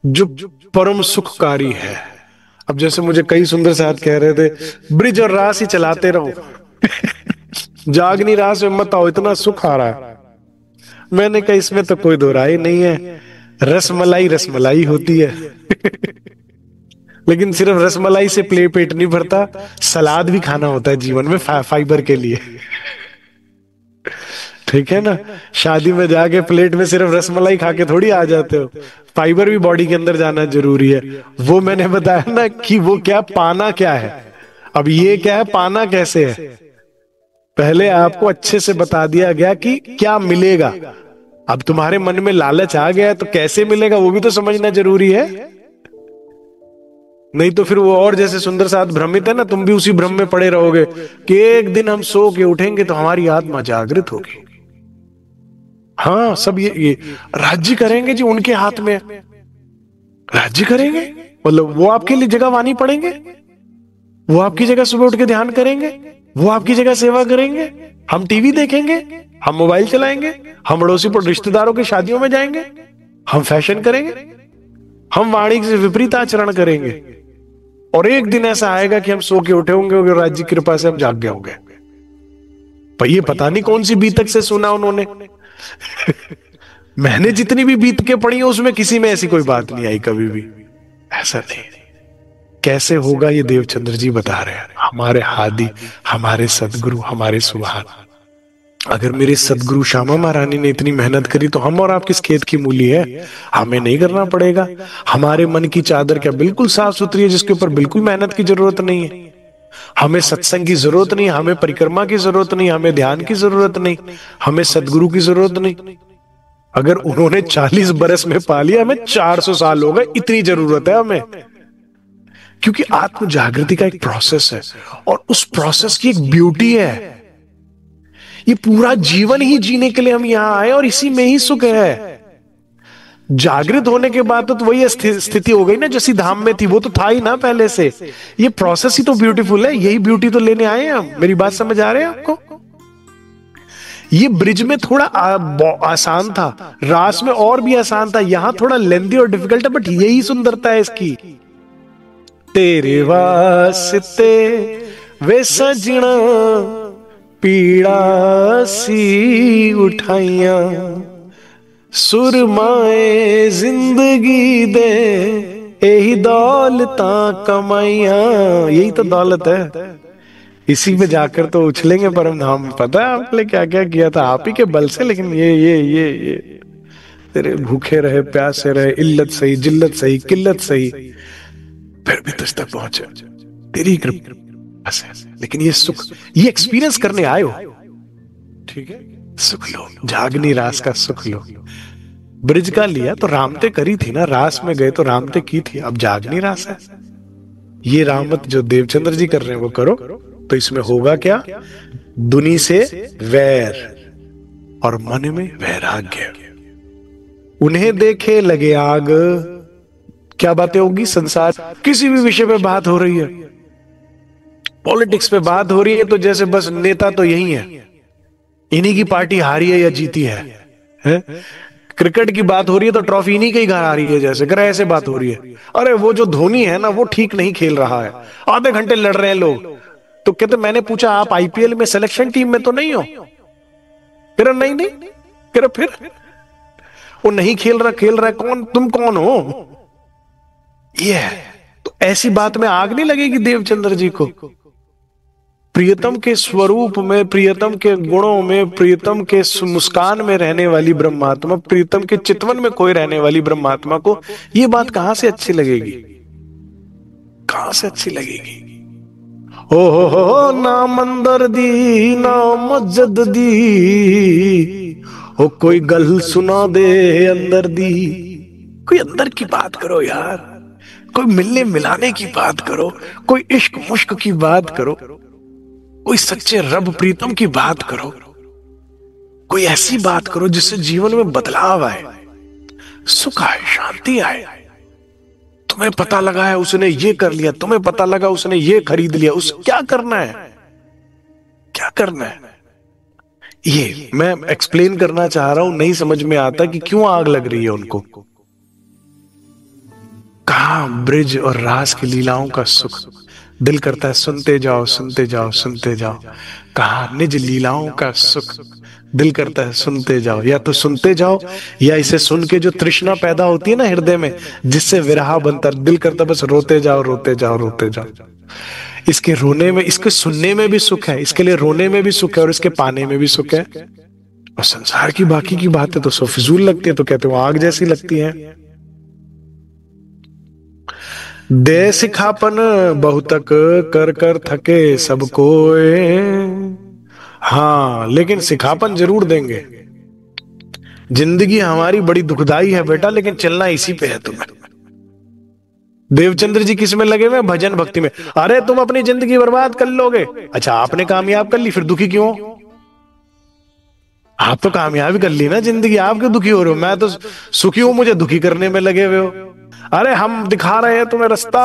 Speaker 1: जो परम सुखकारी है। अब जैसे मुझे कई सुंदर साथ कह रहे थे, ब्रिज और रास ही चलाते रहो जागनी रास में मत आओ, इतना सुख आ रहा है। मैंने कहा इसमें तो कोई दो राय नहीं है, रसमलाई होती है लेकिन सिर्फ रसमलाई से पेट नहीं भरता, सलाद भी खाना होता है जीवन में फाइबर के लिए ठीक है ना। शादी में जाके प्लेट में सिर्फ रसमलाई खा के थोड़ी आ जाते हो, फाइबर भी बॉडी के अंदर जाना जरूरी है। वो मैंने बताया ना कि वो क्या पाना क्या है। अब ये क्या है, पाना कैसे है, पहले आपको अच्छे से बता दिया गया कि क्या मिलेगा। अब तुम्हारे मन में लालच आ गया है तो कैसे मिलेगा वो भी तो समझना जरूरी है। नहीं तो फिर वो और जैसे सुंदर साथ भ्रमित है ना, तुम भी उसी भ्रम में पड़े रहोगे कि एक दिन हम सो के उठेंगे तो हमारी आत्मा जागृत होगी। हाँ, सब ये राज्य करेंगे जी, उनके हाथ में राज्य करेंगे, मतलब वो आपके लिए जगह वानी पड़ेंगे, वो आपकी जगह सुबह उठ के ध्यान करेंगे, वो आपकी जगह सेवा करेंगे। हम टीवी देखेंगे, हम मोबाइल चलाएंगे, हम पड़ोसी पर रिश्तेदारों की शादियों में जाएंगे, हम फैशन करेंगे, हम वाणी से विपरीत आचरण करेंगे, और एक दिन ऐसा आएगा कि हम सो के उठे होंगे और राज्य की कृपा से हम जाग गए होंगे। पर ये पता नहीं कौन सी बीतक से सुना उन्होंने मैंने जितनी भी बीत के पढ़ी है उसमें किसी में ऐसी कोई बात नहीं आई कभी भी, ऐसा नहीं। कैसे होगा ये देवचंद्र जी बता रहे हैं, हमारे हादी, हमारे सदगुरु, हमारे सुभान। अगर मेरे सदगुरु श्यामा महारानी ने इतनी मेहनत करी तो हम और आप किस खेत की मूली है, हमें नहीं करना पड़ेगा। हमारे मन की चादर क्या बिल्कुल साफ सुथरी है, जिसके ऊपर बिल्कुल मेहनत की जरूरत नहीं है। हमें सत्संग की जरूरत नहीं, हमें परिक्रमा की जरूरत नहीं, हमें ध्यान की जरूरत नहीं, हमें सदगुरु की जरूरत नहीं। अगर उन्होंने 40 बरस में पा लिया, हमें 400 साल हो गए, इतनी जरूरत है हमें। क्योंकि आत्म जागृति का एक प्रोसेस है और उस प्रोसेस की एक ब्यूटी है। ये पूरा जीवन ही जीने के लिए हम यहां आए और इसी में ही सुख है। जागृत होने के बाद तो वही स्थिति हो गई ना जैसी धाम में थी, वो तो था ही ना पहले से। ये प्रोसेस ही तो ब्यूटीफुल है, यही ब्यूटी तो लेने आए हैं हम। मेरी बात समझ आ रही है आपको? ये ब्रिज में थोड़ा आसान था, रास में और भी आसान था, यहां थोड़ा लेंदी और डिफिकल्ट है, बट यही सुंदरता है इसकी। तेरे वास्ते वे सजना पीड़ा सी उठाइया, सुरमाए जिंदगी दे यही दौलता कमाइया। यही तो दौलत है, इसी पे जाकर तो उछलेंगे परम धाम में। पता है आपने क्या क्या किया था आप ही के बल से, लेकिन ये तेरे भूखे रहे, प्यासे रहे, इल्लत सही, जिल्लत सही, किल्लत सही, फिर भी तुझ तक पहुंचे तेरी कृपा से। लेकिन ये सुख, ये एक्सपीरियंस करने आए हो, ठीक है? सुख लो, जागनी रास का सुख लो। ब्रिज का लिया तो रामते करी थी ना, रास में गए तो रामते की थी, अब जागनी रास है। ये रामत जो देवचंद्र जी कर रहे हैं वो करो, तो इसमें होगा क्या? दुनी से वैर और मन में वैराग्य। उन्हें देखे लगे आग। क्या बातें होगी? संसार किसी भी विषय पे बात हो रही है, पॉलिटिक्स पे बात हो रही है, तो जैसे बस नेता तो यही है, इन्हीं की पार्टी हारी है या जीती है? क्रिकेट की बात हो रही है तो ट्रॉफी इन्हीं के ही घर आ रही है, जैसे कर ऐसे बात हो रही है। अरे वो जो धोनी है ना, वो ठीक नहीं खेल रहा है, आधे घंटे लड़ रहे हैं लोग, तो कहते मैंने पूछा आप आईपीएल में सिलेक्शन टीम में तो नहीं हो? फिर नहीं फिर वो नहीं खेल रहा, कौन तुम कौन हो? ये तो ऐसी बात में आग नहीं लगेगी देवचंद्र जी को? प्रियतम के स्वरूप में, प्रियतम के गुणों में, प्रियतम के मुस्कान में रहने वाली ब्रह्मात्मा, प्रियतम के चितवन में खोए रहने वाली ब्रह्मात्मा को ये बात कहां से अच्छी लगेगी? कहां से अच्छी लगेगी? हो ना मंदिर दी ना मस्जिद दी, हो कोई गल सुना दे अंदर दी। कोई अंदर की बात करो यार, कोई मिलने मिलाने की बात करो, कोई इश्क मुश्क की बात करो, कोई सच्चे रब प्रीतम की बात करो, कोई ऐसी बात करो जिससे जीवन में बदलाव आए, सुख आए, शांति आए। तुम्हें पता लगा है उसने ये कर लिया, तुम्हें पता लगा उसने ये खरीद लिया, उस क्या करना है? क्या करना है? ये मैं एक्सप्लेन करना चाह रहा हूं, नहीं समझ में आता कि क्यों आग लग रही है उनको। कहा ब्रिज और रास की लीलाओं का सुख, दिल करता है सुनते जाओ सुनते जाओ सुनते जाओ। कहा निज लीलाओं का सुख, दिल करता है सुनते जाओ। या तो सुनते जाओ, या इसे सुन के जो तृष्णा पैदा होती है ना हृदय में, जिससे विरह बनता, दिल करता बस रोते जाओ रोते जाओ रोते जाओ। इसके रोने में, इसके सुनने में भी सुख है, इसके लिए रोने में भी सुख है, और इसके पाने में भी सुख है। और संसार की बाकी की बातें तो फिजूल लगती है, तो कहते हो आग जैसी लगती है। दे सिखापन बहुतक कर कर थके सबको, हाँ लेकिन सिखापन जरूर देंगे। जिंदगी हमारी बड़ी दुखदाई है बेटा, लेकिन चलना इसी पे है तुम्हें। देवचंद्र जी किस में लगे हुए? भजन भक्ति में। अरे तुम अपनी जिंदगी बर्बाद कर लोगे, अच्छा आपने कामयाब कर ली, फिर दुखी क्यों? आप तो कामयाबी कर ली ना जिंदगी, आप क्यों दुखी हो रहे हो? मैं तो सुखी हूं, मुझे दुखी करने में लगे हुए हो। अरे हम दिखा रहे हैं तुम्हें रास्ता,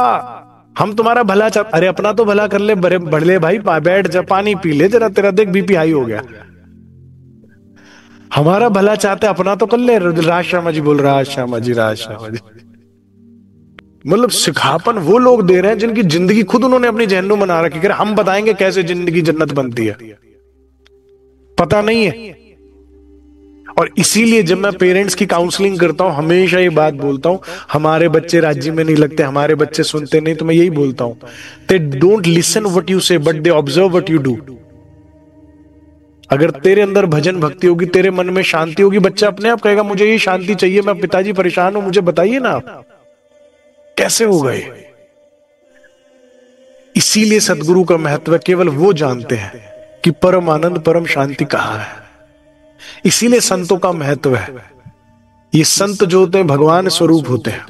Speaker 1: हम तुम्हारा भला अरे अपना तो भला कर ले, बढ़ ले भाई, बैठ जा, पानी पी ले जरा, तेरा देख बीपी हाई हो गया। हमारा भला चाहते, अपना तो कर ले। राज श्यामा जी बोल, राज श्यामा जी, राज श्यामा जी। मतलब सिखापन वो लोग दे रहे हैं जिनकी जिंदगी खुद उन्होंने अपनी जहन्नुम बना रखी है। हम बताएंगे कैसे जिंदगी जन्नत बनती है, पता नहीं है। और इसीलिए जब मैं पेरेंट्स की काउंसलिंग करता हूं, हमेशा ये बात बोलता हूं, हमारे बच्चे राज्य में नहीं लगते, हमारे बच्चे सुनते नहीं, तो मैं यही बोलता हूं, they don't listen what you say, but they observe what you do. अगर तेरे अंदर भजन भक्ति होगी, तेरे मन में शांति होगी, बच्चा अपने आप कहेगा मुझे ये शांति चाहिए, मैं पिताजी परेशान हूं, मुझे बताइए ना आप कैसे हो गए। इसीलिए सदगुरु का महत्व केवल वो जानते हैं कि परम आनंद परम शांति कहाँ है। इसीलिए संतों का महत्व है। ये संत जो होते हैं भगवान स्वरूप होते हैं,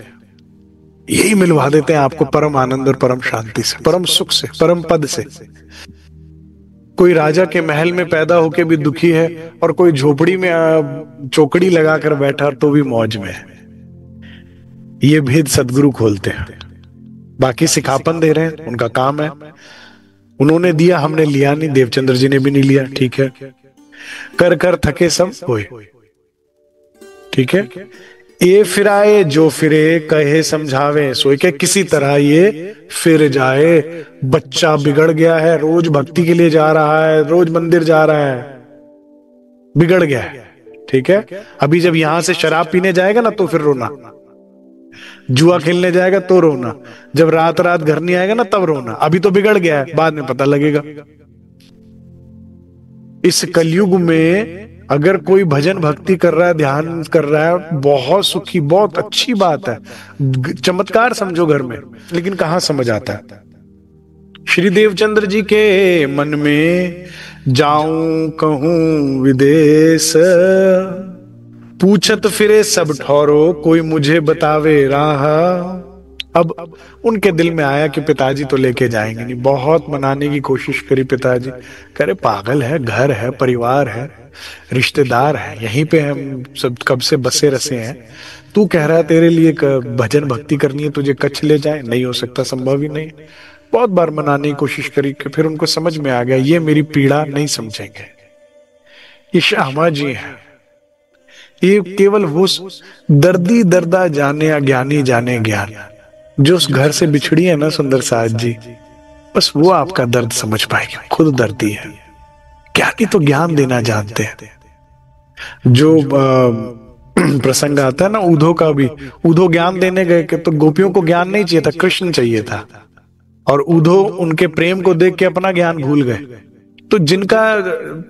Speaker 1: यही मिलवा देते हैं आपको परम आनंद और परम शांति से, परम सुख से, परम पद से। कोई राजा के महल में पैदा होके भी दुखी है और कोई झोपड़ी में चौकड़ी लगाकर बैठा तो भी मौज में है। ये भेद सदगुरु खोलते हैं। बाकी सिखापन दे रहे हैं, उनका काम है। उन्होंने दिया, हमने लिया नहीं, देवचंद्र जी ने भी नहीं लिया, ठीक है। कर कर थके सब होए, ठीक है। ये फिराए जो फिरे, कहे समझावे सोए, के किसी तरह ये फिर जाए। बच्चा बिगड़ गया है, रोज भक्ति के लिए जा रहा है, रोज मंदिर जा रहा है, बिगड़ गया है, ठीक है। अभी जब यहां से शराब पीने जाएगा ना तो फिर रोना, जुआ खेलने जाएगा तो रोना, जब रात रात घर नहीं आएगा ना तब रोना। अभी तो बिगड़ गया है, बाद में पता लगेगा। इस कलयुग में अगर कोई भजन भक्ति कर रहा है, ध्यान कर रहा है, बहुत सुखी, बहुत अच्छी बात है, चमत्कार समझो घर में। लेकिन कहां समझ आता है। श्री देवचंद्र जी के मन में जाऊं कहूं विदेश, पूछत फिरे सब ठौरो, कोई मुझे बतावे राह। अब उनके दिल में आया कि पिताजी तो लेके जाएंगे नहीं। बहुत मनाने की कोशिश करी पिताजी, करे पागल है, घर है, परिवार है, रिश्तेदार है, यहीं पे हम सब कब से बसे रसे हैं। तू कह रहा है तेरे लिए भजन भक्ति करनी है, तुझे कच्छ ले जाए, नहीं हो सकता, संभव ही नहीं। बहुत बार मनाने की कोशिश करी कि फिर उनको समझ में आ गया ये मेरी पीड़ा नहीं समझेंगे। ये श्यामा जी है, ये केवल वो दर्दी दर्दा जाने अज्ञानी जाने ज्ञान। जो उस घर से बिछड़ी है ना सुंदर साथ जी, बस वो आपका दर्द समझ पाएगी, खुद दर्दी है। ज्ञानी तो ज्ञान देना जानते हैं। जो प्रसंग आता है ना उद्धव का भी, उद्धव ज्ञान देने गए कि तो गोपियों को ज्ञान नहीं चाहिए था, कृष्ण चाहिए था, और उद्धव उनके प्रेम को देख के अपना ज्ञान भूल गए। तो जिनका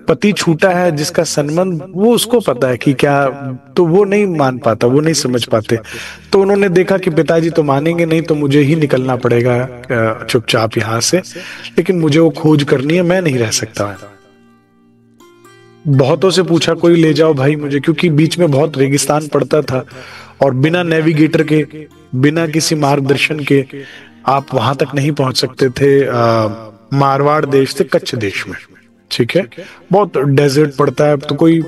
Speaker 1: पति छूटा है, जिसका संबंध, वो उसको पता है कि क्या, तो वो नहीं मान पाता, वो नहीं समझ पाते। तो उन्होंने देखा कि पिताजी तो मानेंगे नहीं, तो मुझे ही निकलना पड़ेगा चुपचाप यहाँ से, लेकिन मुझे वो खोज करनी है, मैं नहीं रह सकता। बहुतों से पूछा कोई ले जाओ भाई मुझे, क्योंकि बीच में बहुत रेगिस्तान पड़ता था और बिना नेविगेटर के, बिना किसी मार्गदर्शन के आप वहां तक नहीं पहुंच सकते थे। मारवाड़ देश से कच्छ देश में, ठीक है, बहुत डेजर्ट पड़ता है, तो कोई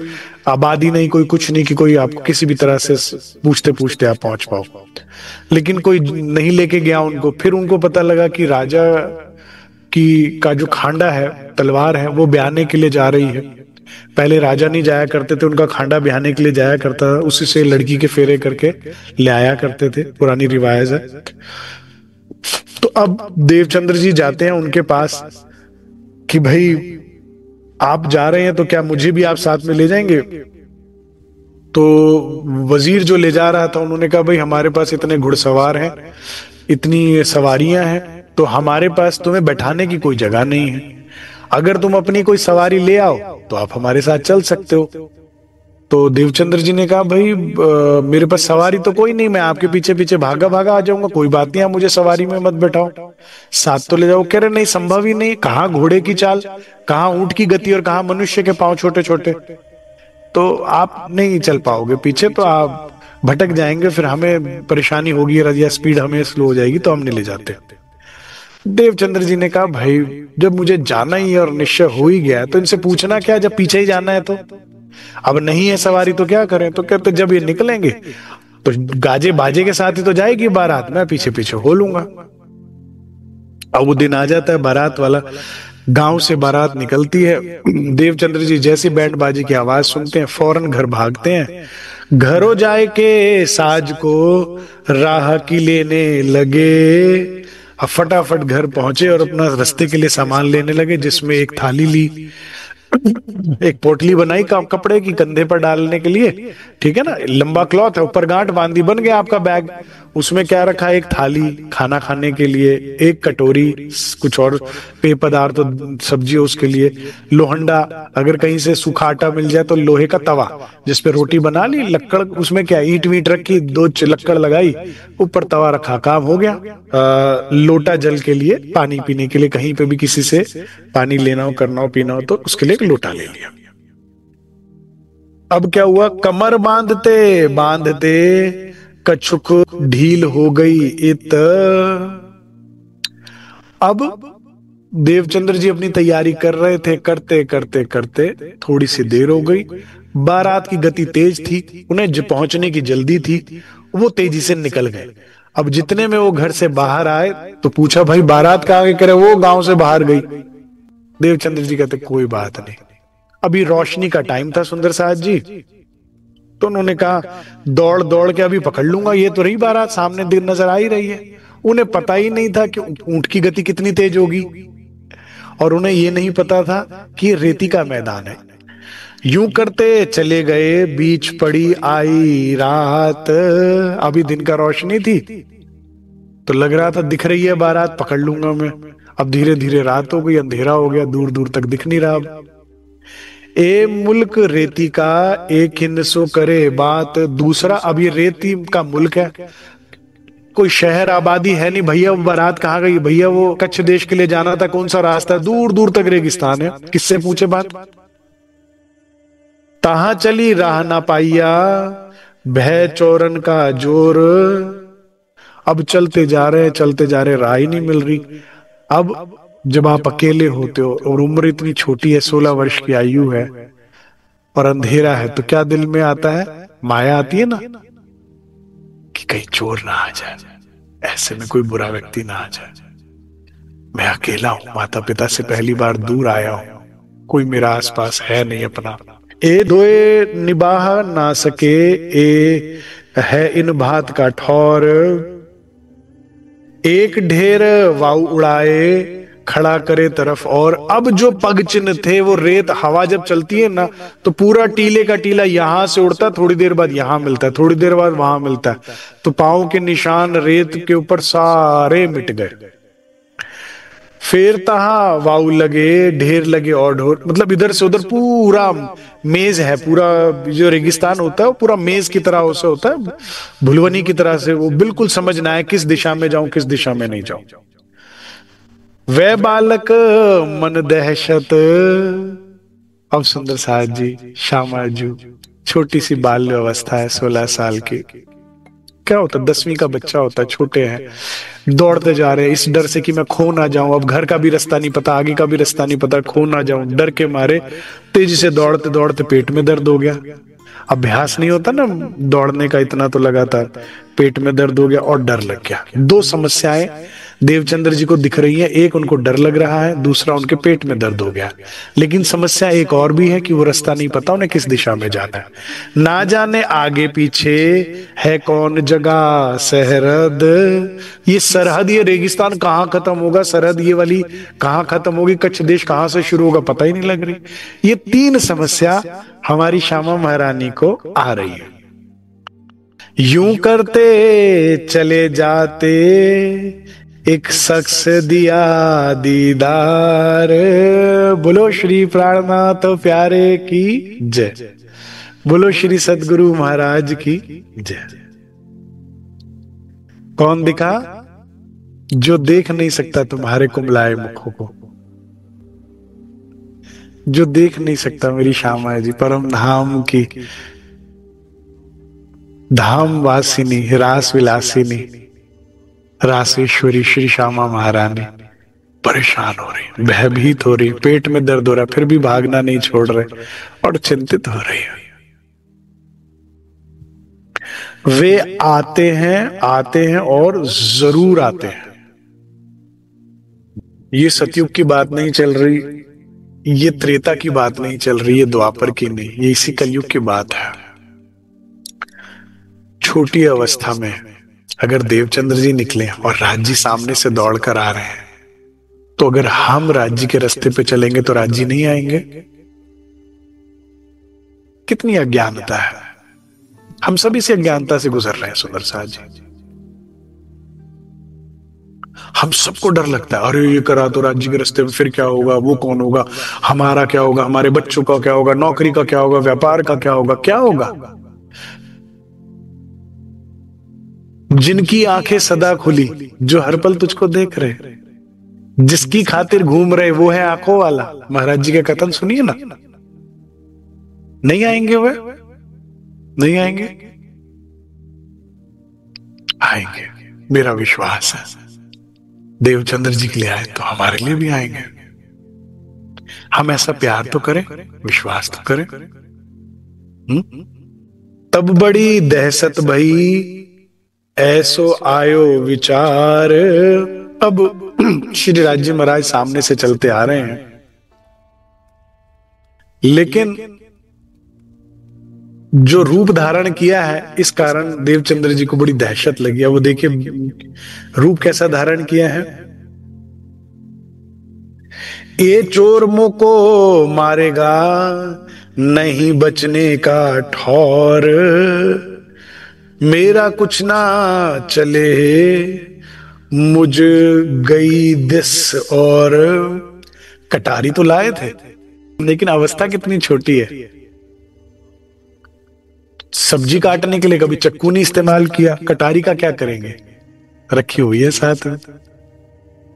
Speaker 1: आबादी नहीं, कोई कुछ नहीं कि कोई आपको किसी भी तरह से पूछते पूछते आप पहुंच पाओ। लेकिन कोई नहीं लेके गया उनको। फिर उनको पता लगा कि राजा की का जो खांडा है, तलवार है, वो ब्याने के लिए जा रही है। पहले राजा नहीं जाया करते थे, उनका खांडा ब्याने के लिए जाया करता था, उसी से लड़की के फेरे करके ले आया करते थे, पुरानी रिवायत है। तो अब देवचंद्र जी जाते हैं उनके पास कि भाई आप जा रहे हैं तो क्या मुझे भी आप साथ में ले जाएंगे। तो वजीर जो ले जा रहा था, उन्होंने कहा भाई हमारे पास इतने घुड़सवार हैं, इतनी सवारियां हैं, तो हमारे पास तुम्हें बैठाने की कोई जगह नहीं है। अगर तुम अपनी कोई सवारी ले आओ तो आप हमारे साथ चल सकते हो। तो देवचंद्र जी ने कहा भाई मेरे पास सवारी तो कोई नहीं, मैं आपके पीछे पीछे भागा भागा आ जाऊंगा, कोई बात नहीं, आप मुझे सवारी में मत बैठाओ, साथ तो ले जाओ। कह रहे नहीं, संभव ही नहीं, कहाँ घोड़े की चाल, कहाँ ऊंट की गति और कहाँ मनुष्य के पांव छोटे छोटे, तो आप नहीं चल पाओगे पीछे, तो आप भटक जाएंगे, फिर हमें परेशानी होगी या स्पीड हमें स्लो हो जाएगी, तो हम नहीं ले जाते। देवचंद्र जी ने कहा भाई जब मुझे जाना ही और निश्चय हो ही गया तो इनसे पूछना क्या, जब पीछे ही जाना है तो अब नहीं है सवारी तो क्या करें। तो कहते जब ये निकलेंगे तो गाजे बाजे के साथ ही तो जाएगी बारात, मैं पीछे पीछे हो लूंगा। अब वो दिन आ जाता है बारात वाला, गांव से बारात निकलती है। देवचंद्र जी जैसी बैंड बाजी की आवाज सुनते हैं, फौरन घर भागते हैं। घरों जाए के साज को राह की लेने लगे। अब फटाफट घर पहुंचे और अपना रास्ते के लिए सामान लेने लगे, जिसमें एक थाली ली, एक पोटली बनाई कपड़े की कंधे पर डालने के लिए, ठीक है ना, लंबा क्लॉथ है, ऊपर गांठ बांधी, बन गया आपका बैग। उसमें क्या रखा है, एक थाली खाना खाने के लिए, एक कटोरी कुछ और पेय पदार्थ सब्जी उसके लिए, लोहंडा अगर कहीं से सूखा आटा मिल जाए तो लोहे का तवा जिसपे रोटी बना ली, लक्कड़ उसमें क्या ईंट वीट रखी, दो लक्कड़ लगाई, ऊपर तवा रखा, काम हो गया। लोटा जल के लिए, पानी पीने के लिए, कहीं पे भी किसी से पानी लेना हो, करना हो, पीना हो तो उसके लिए एक लोटा ले लिया। अब क्या हुआ, कमर बांधते बांधते कछुक ढील हो गई इत। अब देवचंद्र जी अपनी तैयारी कर रहे थे, करते करते करते थोड़ी सी देर हो गई। बारात की गति तेज थी, उन्हें पहुंचने की जल्दी थी, वो तेजी से निकल गए। अब जितने में वो घर से बाहर आए तो पूछा, भाई बारात कहाँ गई? करे वो गांव से बाहर गई। देवचंद्र जी कहते कोई बात नहीं। अभी रोशनी का टाइम था सुंदर साहब जी, तो उन्होंने कहा दौड़ दौड़ के अभी पकड़ लूंगा, ये तो रही बारात सामने दिन नजर आ ही रही है। उन्हें पता ही नहीं था कि ऊंट की गति कितनी तेज होगी, और उन्हें यह नहीं पता था कि रेती का मैदान है। यूं करते चले गए, बीच पड़ी आई रात। अभी दिन का रोशनी थी तो लग रहा था दिख रही है बारात, पकड़ लूंगा मैं। अब धीरे धीरे रात हो गई, अंधेरा हो गया, दूर दूर तक दिख नहीं रहा। ए मुल्क रेती का एक हिंसो करे बात दूसरा। अब ये रेती का मुल्क है, कोई शहर आबादी है नहीं। भैया वो बारात कहाँ गई? भैया वो कच्छ देश के लिए जाना था, कौन सा रास्ता? दूर दूर तक रेगिस्तान है, किससे पूछे बात? तहां चली राह ना पाइया, भय चोरन का जोर। अब चलते जा रहे, चलते जा रहे, राह ही नहीं मिल रही। अब जब आप अकेले होते हो और उम्र इतनी छोटी है, 16 वर्ष की आयु है और अंधेरा है, तो क्या दिल में आता है? माया आती है ना, कि कहीं चोर ना आ जाए, ऐसे में कोई बुरा व्यक्ति ना आ जाए। मैं अकेला हूं, माता पिता से पहली बार दूर आया हूं, कोई मेरा आसपास है नहीं अपना। ए दोए निबाह ना सके, ए है इन भात का ठौर। एक ढेर वाऊ उड़ाए, खड़ा करे तरफ और। अब जो पग चिन्ह थे, वो रेत हवा जब चलती है ना, तो पूरा टीले का टीला यहां से उड़ता, थोड़ी देर बाद यहां मिलता है, थोड़ी देर बाद वहां मिलता है, तो पांव के निशान रेत के ऊपर सारे मिट गए। फिर तहा वाऊ लगे, ढेर लगे और ढोर, मतलब इधर से उधर पूरा मेज है, पूरा जो रेगिस्तान होता है वो पूरा मेज की तरह से होता है, भुलवनी की तरह से, वो बिल्कुल समझ ना आए किस दिशा में जाऊं, किस दिशा में नहीं जाऊं। वह बालक मन दहशत। अब सुंदर साहब जी, श्यामाजू, छोटी सी बाल्य अवस्था है, 16 साल की। क्या होता है, 10वीं का बच्चा होता है, छोटे हैं, दौड़ते जा रहे हैं इस डर से कि मैं खो ना जाऊं। अब घर का भी रास्ता नहीं पता, आगे का भी रास्ता नहीं पता, खो ना जाऊं, डर के मारे तेजी से दौड़ते दौड़ते पेट में दर्द हो गया। अभ्यास नहीं होता ना दौड़ने का इतना, तो लगातार पेट में दर्द हो गया और डर लग गया। दो समस्याएं देवचंद्र जी को दिख रही है, एक उनको डर लग रहा है, दूसरा उनके पेट में दर्द हो गया। लेकिन समस्या एक और भी है कि वो रास्ता नहीं पता उन्हें किस दिशा में जाना है, ना जाने आगे पीछे है कौन जगह सरहद। ये सरहद, ये रेगिस्तान कहाँ खत्म होगा, सरहद ये वाली कहाँ खत्म होगी, कच्छ देश कहाँ से शुरू होगा, पता ही नहीं लग रही। ये तीन समस्या हमारी श्यामा महारानी को आ रही है। यूं करते चले जाते, एक शख्स दिया दीदार। बोलो श्री प्राणनाथ प्यारे की जय, बोलो श्री सदगुरु महाराज की जय। कौन दिखा? जो देख नहीं सकता तुम्हारे कुमलाए मुखों को, जो देख नहीं सकता मेरी श्यामा जी, परम धाम की धाम वासिनी, रास विलासिनी, रासेश्वरी श्री श्यामा महारानी परेशान हो रही, भयभीत हो रही, पेट में दर्द हो रहा, फिर भी भागना नहीं छोड़ रहे और चिंतित हो रही है। वे आते हैं और जरूर आते हैं। ये सतयुग की बात नहीं चल रही, ये त्रेता की बात नहीं चल रही, ये द्वापर की नहीं, ये इसी कलयुग की बात है। छोटी अवस्था में अगर देवचंद्र जी निकले और राज्य सामने से दौड़ कर आ रहे हैं, तो अगर हम राज्य के रास्ते पे चलेंगे तो राज्य नहीं आएंगे। कितनी अज्ञानता है। हम सभी से अज्ञानता से गुजर रहे हैं सुंदर साहब जी। हम सबको डर लगता है, अरे ये करा तो राज्य के रास्ते में, फिर क्या होगा, वो कौन होगा, हमारा क्या होगा, हमारे बच्चों का क्या होगा, नौकरी का क्या होगा, व्यापार का क्या होगा, क्या होगा। जिनकी आंखें सदा खुली, जो हर पल तुझको देख रहे, जिसकी खातिर घूम रहे, वो है आंखों वाला। महाराज जी के कथन सुनिए ना। नहीं आएंगे वे, नहीं आएंगे, आएंगे, मेरा विश्वास है। देवचंद्र जी के लिए आए तो हमारे लिए भी आएंगे। हम ऐसा प्यार तो करें, विश्वास तो करें। तब बड़ी दहशत भई, ऐसो आयो विचार। अब श्री राज्य महाराज सामने से चलते आ रहे हैं, लेकिन जो रूप धारण किया है, इस कारण देवचंद्र जी को बड़ी दहशत लगी है। वो देखिए रूप कैसा धारण किया है। ये चोर मुको मारेगा, नहीं बचने का ठौर। मेरा कुछ ना चले, मुझ गई दिस और। कटारी तो लाए थे, लेकिन अवस्था कितनी छोटी है। सब्जी काटने के लिए कभी चक्कू नहीं इस्तेमाल किया, कटारी का क्या करेंगे, रखी हुई है साथ में।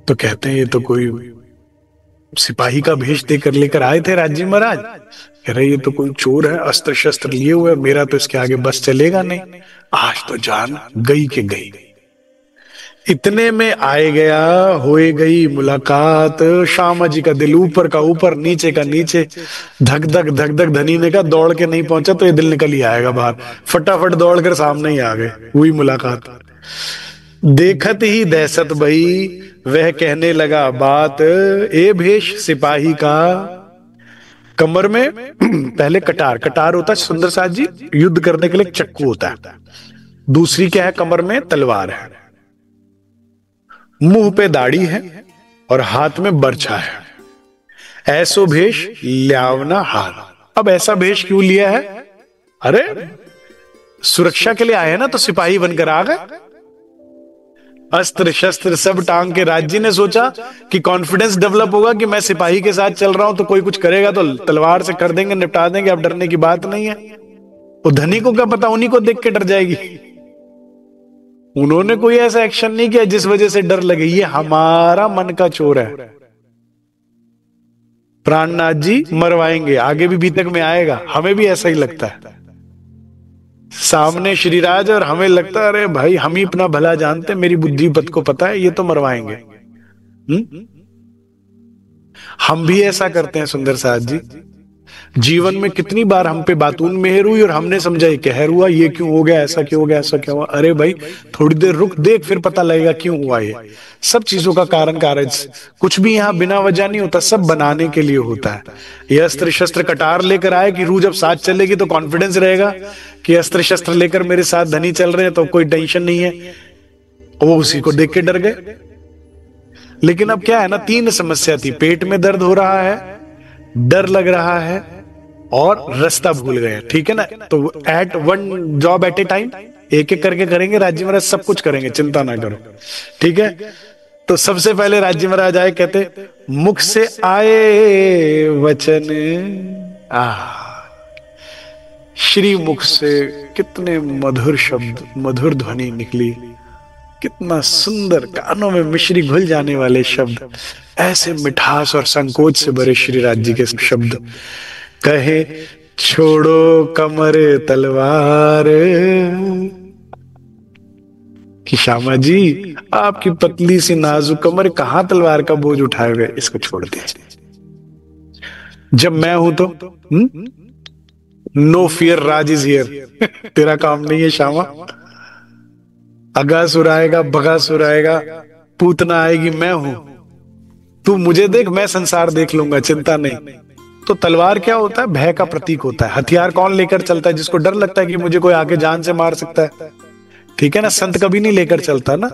Speaker 1: तो कहते हैं ये तो कोई सिपाही का भेष देकर लेकर आए थे राज्य महाराज। कह रहे ये तो कोई चोर है, अस्त्र शस्त्र लिए हुए, मेरा तो इसके आगे बस चलेगा नहीं। आज तो जान गई के गई। इतने में आए गया, होए गई मुलाकात। श्यामा जी का दिल ऊपर का ऊपर, नीचे का नीचे, धक धक धक धक। धनी ने कहा दौड़ के नहीं पहुंचा तो ये दिल निकल ही आएगा बाहर। फटाफट दौड़ कर सामने ही आ गए, हुई मुलाकात। देखत ही दहशत भई, वह कहने लगा बात। ए भेष सिपाही का, कमर में पहले कटार, कटार होता है सुंदर साथ जी युद्ध करने के लिए चक्कू होता है। दूसरी क्या है, कमर में तलवार है। मुंह पे दाढ़ी है और हाथ में बर्छा है। ऐसो भेष ल्यावना हार। अब ऐसा भेष क्यों लिया है? अरे सुरक्षा के लिए आए ना, तो सिपाही बनकर आ गए। अस्त्र शस्त्र सब टांग के। राज्य ने सोचा कि कॉन्फिडेंस डेवलप होगा कि मैं सिपाही के साथ चल रहा हूं तो कोई कुछ करेगा तो तलवार से कर देंगे, निपटा देंगे, अब डरने की बात नहीं है। वो धनी को क्या पता, उन्हीं को देख के डर जाएगी। उन्होंने कोई ऐसा एक्शन नहीं किया जिस वजह से डर लगे। ये हमारा मन का चोर है। प्राणनाथ जी मरवाएंगे, आगे भी बीतक में आएगा, हमें भी ऐसा ही लगता है। सामने श्रीराज और हमें लगता है अरे भाई हम ही अपना भला जानते, मेरी बुद्धि पत को पता है, ये तो मरवाएंगे। हम भी ऐसा करते हैं सुंदर साथ जी। जीवन में कितनी बार हम पे बातून मेहर हुई और हमने समझा ये कहर हुआ, ये क्यों हो गया, ऐसा क्यों हो गया, ऐसा क्यों हुआ। अरे भाई थोड़ी देर रुक, देख, फिर पता लगेगा क्यों हुआ। ये सब चीजों का कारण कारज, कुछ भी यहाँ बिना वजह नहीं होता, सब बनाने के लिए होता है। ये अस्त्र शस्त्र कटार लेकर आए कि रूह जब साथ चलेगी तो कॉन्फिडेंस रहेगा कि अस्त्र शस्त्र लेकर मेरे साथ धनी चल रहे हैं तो कोई टेंशन नहीं है। वो उसी को देख के डर गए। लेकिन अब क्या है ना, तीन समस्या थी। पेट में दर्द हो रहा है, डर लग रहा है और रास्ता भूल गए। ठीक है ना, तो at one job at a time, एक एक करके करेंगे। राज्य महाराज सब कुछ करेंगे, चिंता ना करो। ठीक है, तो सबसे पहले राज्य महाराज आए, कहते मुख से आए वचन। श्री मुख से कितने मधुर शब्द, मधुर ध्वनि निकली, कितना सुंदर, कानों में मिश्री घुल जाने वाले शब्द, ऐसे मिठास और संकोच से भरे श्री राज जी के शब्द। कहे छोड़ो कमर तलवार, कि श्यामा जी आपकी पतली सी नाजुक कमर कहां तलवार का बोझ उठाए हुए, इसको छोड़ दीजिए। जब मैं हूं तो no fear, Raj is here. तेरा काम नहीं है श्यामा। अगासुर आएगा, बगासुर आएगा, पूतना आएगी, मैं हूं। तू मुझे देख, मैं संसार देख लूंगा, चिंता नहीं। तो तलवार क्या होता है? भय का प्रतीक होता है। हथियार कौन लेकर चलता है? जिसको डर लगता है कि मुझे कोई आके जान से मार सकता है। ठीक है ना, संत कभी नहीं लेकर चलता ना।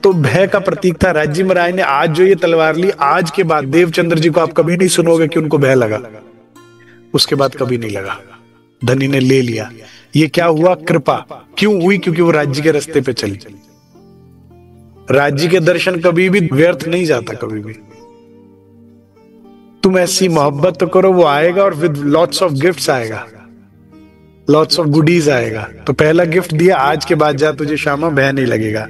Speaker 1: तो भय का प्रतीक था। राज्य महाराज ने आज जो ये तलवार ली, आज के बाद देवचंद्र जी को आप कभी नहीं सुनोगे कि उनको भय लगा। उसके बाद कभी नहीं लगा। धनी ने ले लिया। ये क्या हुआ? कृपा। क्यों हुई? क्योंकि वो राज्य के रास्ते पे चली। राज्य के दर्शन कभी भी व्यर्थ नहीं जाता, कभी भी। तुम ऐसी मोहब्बत तो करो, वो आएगा और विद लॉट्स ऑफ गिफ्ट्स आएगा, लॉट्स ऑफ गुडीज आएगा। तो पहला गिफ्ट दिया, आज के बाद जा तुझे श्यामा भय नहीं लगेगा।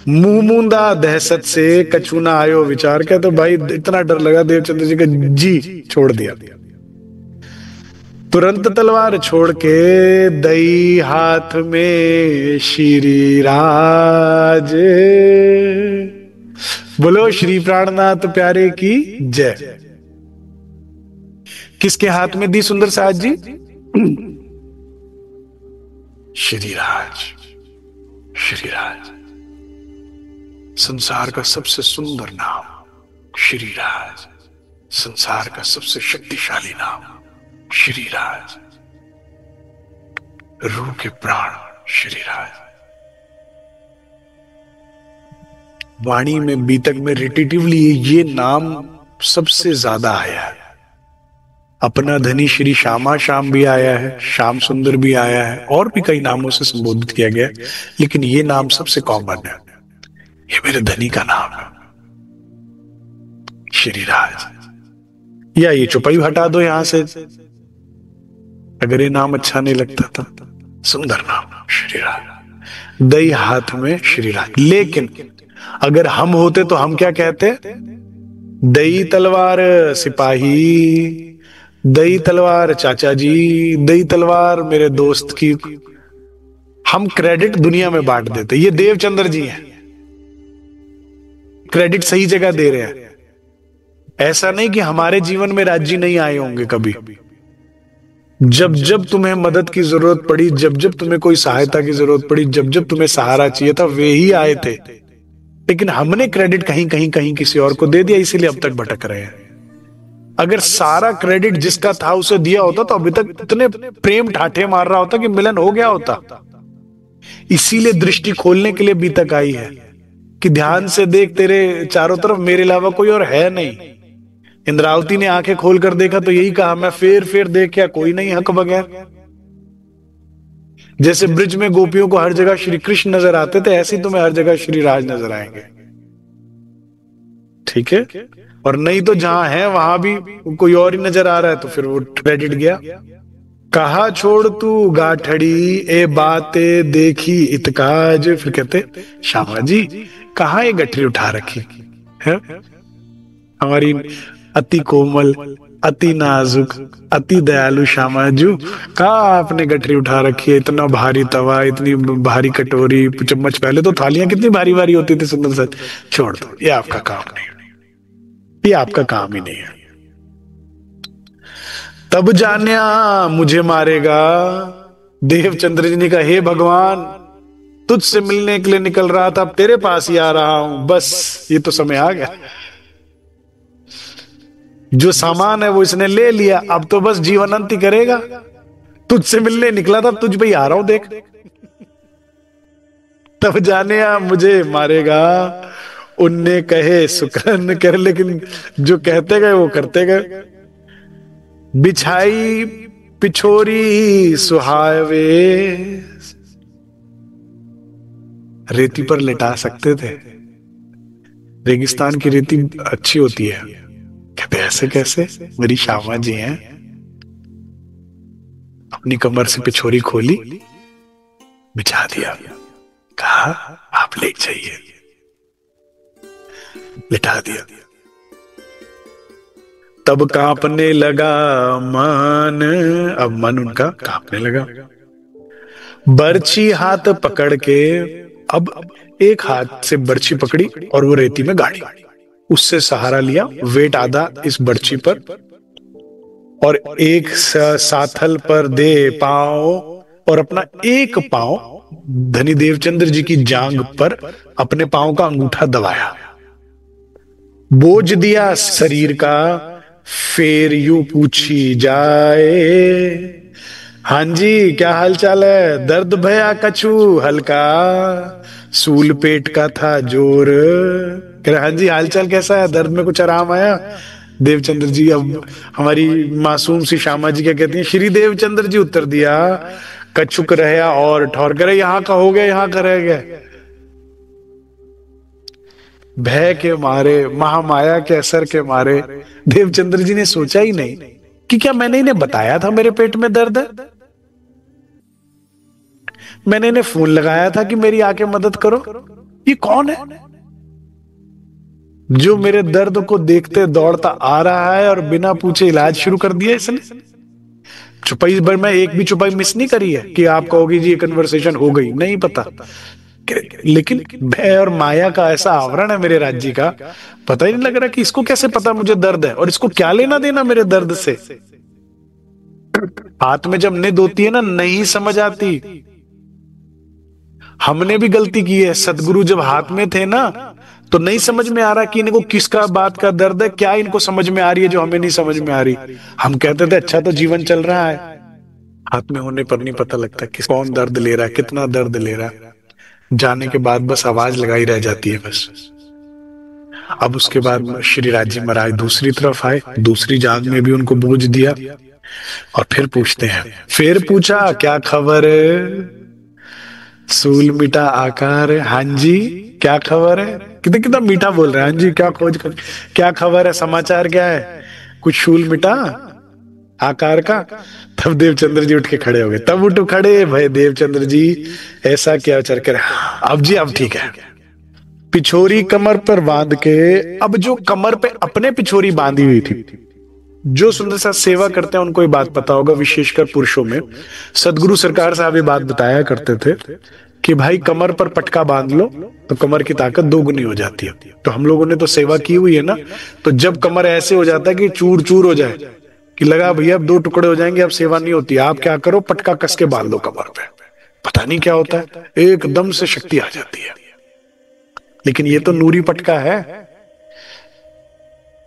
Speaker 1: मुंह मूंदा दहशत से कछु ना आयो विचार के। तो भाई इतना डर लगा देवचंद्र जी का, जी छोड़ दिया। तुरंत तलवार छोड़ के दई हाथ में श्री राज। बोलो श्री प्राणनाथ प्यारे की जय। किसके हाथ में दी सुंदर साज जी? श्रीराज। श्रीराज संसार का सबसे सुंदर नाम, श्रीराज। संसार का सबसे शक्तिशाली नाम, श्रीराज। रूह के प्राण श्रीराज। वाणी में, बीतक में रिटेटिवली ये नाम सबसे ज्यादा आया है। अपना धनी श्री श्यामा श्याम भी आया है, श्याम सुंदर भी आया है, और भी कई नामों से संबोधित किया गया, लेकिन ये नाम सबसे कॉमन है। ये मेरे धनी का नाम है, श्रीराज। या ये चौपाई हटा दो यहां से, अगर ये नाम अच्छा नहीं लगता था। सुंदर नाम श्रीराज। दई हाथ में श्रीराज। लेकिन अगर हम होते तो हम क्या कहते? दई तलवार सिपाही, दई तलवार चाचा जी, दई तलवार मेरे दोस्त की। हम क्रेडिट दुनिया में बांट देते। ये देवचंद्र जी हैं, क्रेडिट सही जगह दे रहे हैं। ऐसा नहीं कि हमारे जीवन में राज्य नहीं आए होंगे कभी। जब जब तुम्हें मदद की जरूरत पड़ी, जब जब तुम्हें कोई सहायता की जरूरत पड़ी, जब जब तुम्हें सहारा चाहिए था, वे ही आए थे। लेकिन हमने क्रेडिट कहीं कहीं कहीं किसी और को दे दिया, इसीलिए अब तक भटक रहे हैं। अगर सारा क्रेडिट जिसका था उसे दिया होता तो अभी तक इतने प्रेम ठाठे मार रहा होता कि मिलन हो गया होता। इसीलिए दृष्टि खोलने के लिए बीतक आई है कि ध्यान से देख, तेरे चारों तरफ मेरे अलावा कोई और है नहीं। इंद्रावती ने आंखें खोलकर देखा तो यही कहा, मैं फेर फेर देख क्या कोई नहीं हक बगैर। जैसे ब्रिज में गोपियों को हर जगह श्री कृष्ण नजर आते थे, ऐसे ही तुम्हें हर जगह श्री राज नजर आएंगे। ठीक है? और नहीं तो जहां है वहां भी कोई और ही नजर आ रहा है, तो फिर वो क्रेडिट गया। कहा छोड़ तू गाठड़ी ए बातें देखी इतकाज। फिर कहते श्यामा जी कहाँ ये गठरी उठा रखी है? हमारी अति कोमल, अति नाजुक, अति दयालु श्यामा जी, कहाँ आपने गठरी उठा रखी है? इतना भारी तवा, इतनी भारी कटोरी, चम्मच। पहले तो थालियां कितनी भारी भारी होती थी सुंदर सा। छोड़ दो, ये आपका काम नहीं, ये आपका काम ही नहीं है। तब जान्या मुझे मारेगा। देवचंद्र जी ने कहा, हे भगवान, तुझसे मिलने के लिए निकल रहा था, अब तेरे पास ही आ रहा हूं। बस ये तो समय आ गया, जो सामान है वो इसने ले लिया, अब तो बस जीवन अंत ही करेगा। तुझसे मिलने निकला था, तुझ पे ही आ रहा हूं, देख। तब जान्या मुझे मारेगा। उनने कहे सुकन कर, लेकिन जो कहते गए वो करते गए। बिछाई पिछोरी सुहावे। रेती पर लिटा सकते थे, रेगिस्तान की रेती अच्छी होती है। कहते ऐसे कैसे? मेरी श्यामा जी हैं। अपनी कमर से पिछोरी खोली, बिछा दिया, कहा आप ले जाइए, लिटा दिया। तब कांपने लगा मन, अब मन उनका कांपने लगा। बर्छी हाथ पकड़ के, अब एक हाथ से बर्छी पकड़ी और वो रेती में गाड़ी, उससे सहारा लिया, वेट आधा इस बर्छी पर, और एक साथल पर दे पांव, और अपना एक पांव धनी देवचंद्र जी की जांग पर अपने पांव का अंगूठा दबाया। बोझ दिया शरीर का, फेर यूं पूछी जाए, हां जी क्या हाल चाल है? दर्द भया कछु हल्का, सूल पेट का था जोर। कह रहे हां जी हाल चाल कैसा है? दर्द में कुछ आराम आया? देवचंद्र जी अब हमारी मासूम सी श्यामा जी क्या कहती हैं, श्री देवचंद्र जी उत्तर दिया, कछुक रहया और ठौर करे, यहाँ का हो गया यहाँ का रह गया। भय के मारे, महामाया के असर के मारे देवचंद्र जी ने सोचा ही नहीं कि क्या मैंने इन्हें बताया था मेरे पेट में दर्द है, मैंने इन्हें फोन लगाया था कि मेरी आके मदद करो। ये कौन है जो मेरे दर्द को देखते दौड़ता आ रहा है और बिना पूछे इलाज शुरू कर दिया इसने। चुपाई भर मैं एक भी चुपाई मिस नहीं करी है कि आप कहोगे जी ये कन्वर्सेशन हो गई, नहीं पता। लेकिन भय और माया का ऐसा आवरण है मेरे राज्य का, पता ही नहीं लग रहा कि इसको कैसे पता मुझे दर्द है और इसको क्या लेना देना मेरे दर्द से। हाथ में जब निद होती है ना, नहीं समझ आती। हमने भी गलती की है, सदगुरु जब हाथ में थे ना तो नहीं समझ में आ रहा कि इनको किसका बात का दर्द है, क्या इनको समझ में आ रही है जो हमें नहीं समझ में आ रही। हम कहते थे अच्छा तो जीवन चल रहा है, हाथ में होने पर नहीं पता लगता कि कौन दर्द ले रहा है, कितना दर्द ले रहा है। जाने के बाद बस आवाज लगाई रह जाती है बस। अब उसके बाद श्री राजी महाराज दूसरी तरफ आए, दूसरी जाग में भी उनको बोझ दिया और फिर पूछते हैं, फिर पूछा क्या खबर है, सूल मीठा आकार, हाँ जी क्या खबर है। कितना कितना मीठा बोल रहे हैं, हाँ जी क्या खोज कर, क्या खबर है, समाचार क्या है, कुछ शूल मिटा आकार का। तब देवचंद्र जी उठ के खड़े हो गए, तब उठ खड़े भाई देवचंद्र जी, ऐसा क्या चल कर, अब जी अब ठीक है। पिछोरी कमर पर बांध के, अब जो कमर पे अपने पिछोरी बांधी हुई थी, जो सुंदर सा सेवा करते हैं उनको ये बात पता होगा, विशेषकर पुरुषों में। सदगुरु सरकार साहब ये बात बताया करते थे कि भाई कमर पर पटका बांध लो तो कमर की ताकत दोगुनी हो जाती है। तो हम लोगों ने तो सेवा की हुई है ना, तो जब कमर ऐसे हो जाता है कि चूर चूर हो जाए कि लगा भैया अब 2 टुकड़े हो जाएंगे, अब सेवा नहीं होती, आप क्या करो पटका कस के बांध लो कमर पे, पता नहीं क्या होता है, एकदम से शक्ति आ जाती है। लेकिन ये तो नूरी पटका है।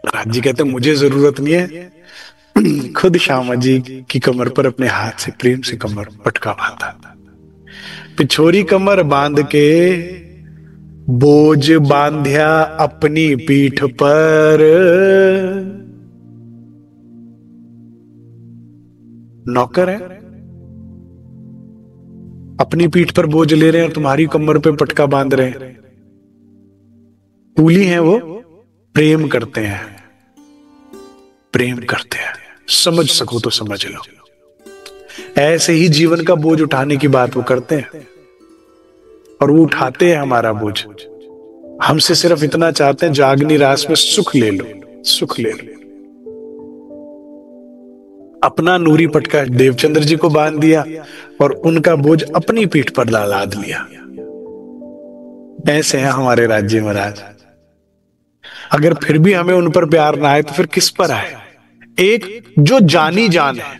Speaker 1: राज जी कहते मुझे जरूरत नहीं है, खुद श्यामा जी की कमर पर अपने हाथ से प्रेम से कमर पटका बांधा, पिछोरी कमर बांध के बोझ बांध्या अपनी पीठ पर। नौकर है, अपनी पीठ पर बोझ ले रहे हैं, तुम्हारी कमर पे पटका बांध रहे हैं। कूली हैं वो, प्रेम करते हैं, प्रेम करते हैं, समझ सको तो समझ लो। ऐसे ही जीवन का बोझ उठाने की बात वो करते हैं और वो उठाते हैं हमारा बोझ। हमसे सिर्फ इतना चाहते हैं, जागनी रात में सुख ले लो, सुख ले लो। अपना नूरी पटका देवचंद्र जी को बांध दिया और उनका बोझ अपनी पीठ पर लाद लिया। ऐसे हैं हमारे राज्य महाराज। अगर फिर भी हमें उन पर प्यार ना आए तो फिर किस पर आए। एक जो जानी जान है,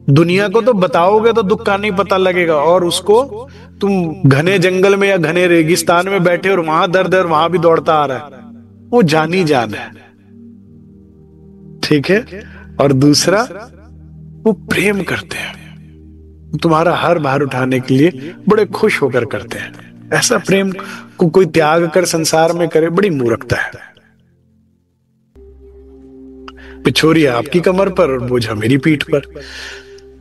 Speaker 1: दुनिया को तो बताओगे तो दुख का नहीं पता लगेगा, और उसको तुम घने जंगल में या घने रेगिस्तान में बैठे और वहां दर्द है और वहां भी दौड़ता आ रहा है, वो जानी जान है, ठीक है। और दूसरा वो प्रेम करते हैं, तुम्हारा हर भार उठाने के लिए बड़े खुश होकर करते हैं। ऐसा प्रेम को कोई त्याग कर संसार में करे, बड़ी मूर्खता है। पिछोरी आपकी कमर पर और बोझा मेरी पीठ पर।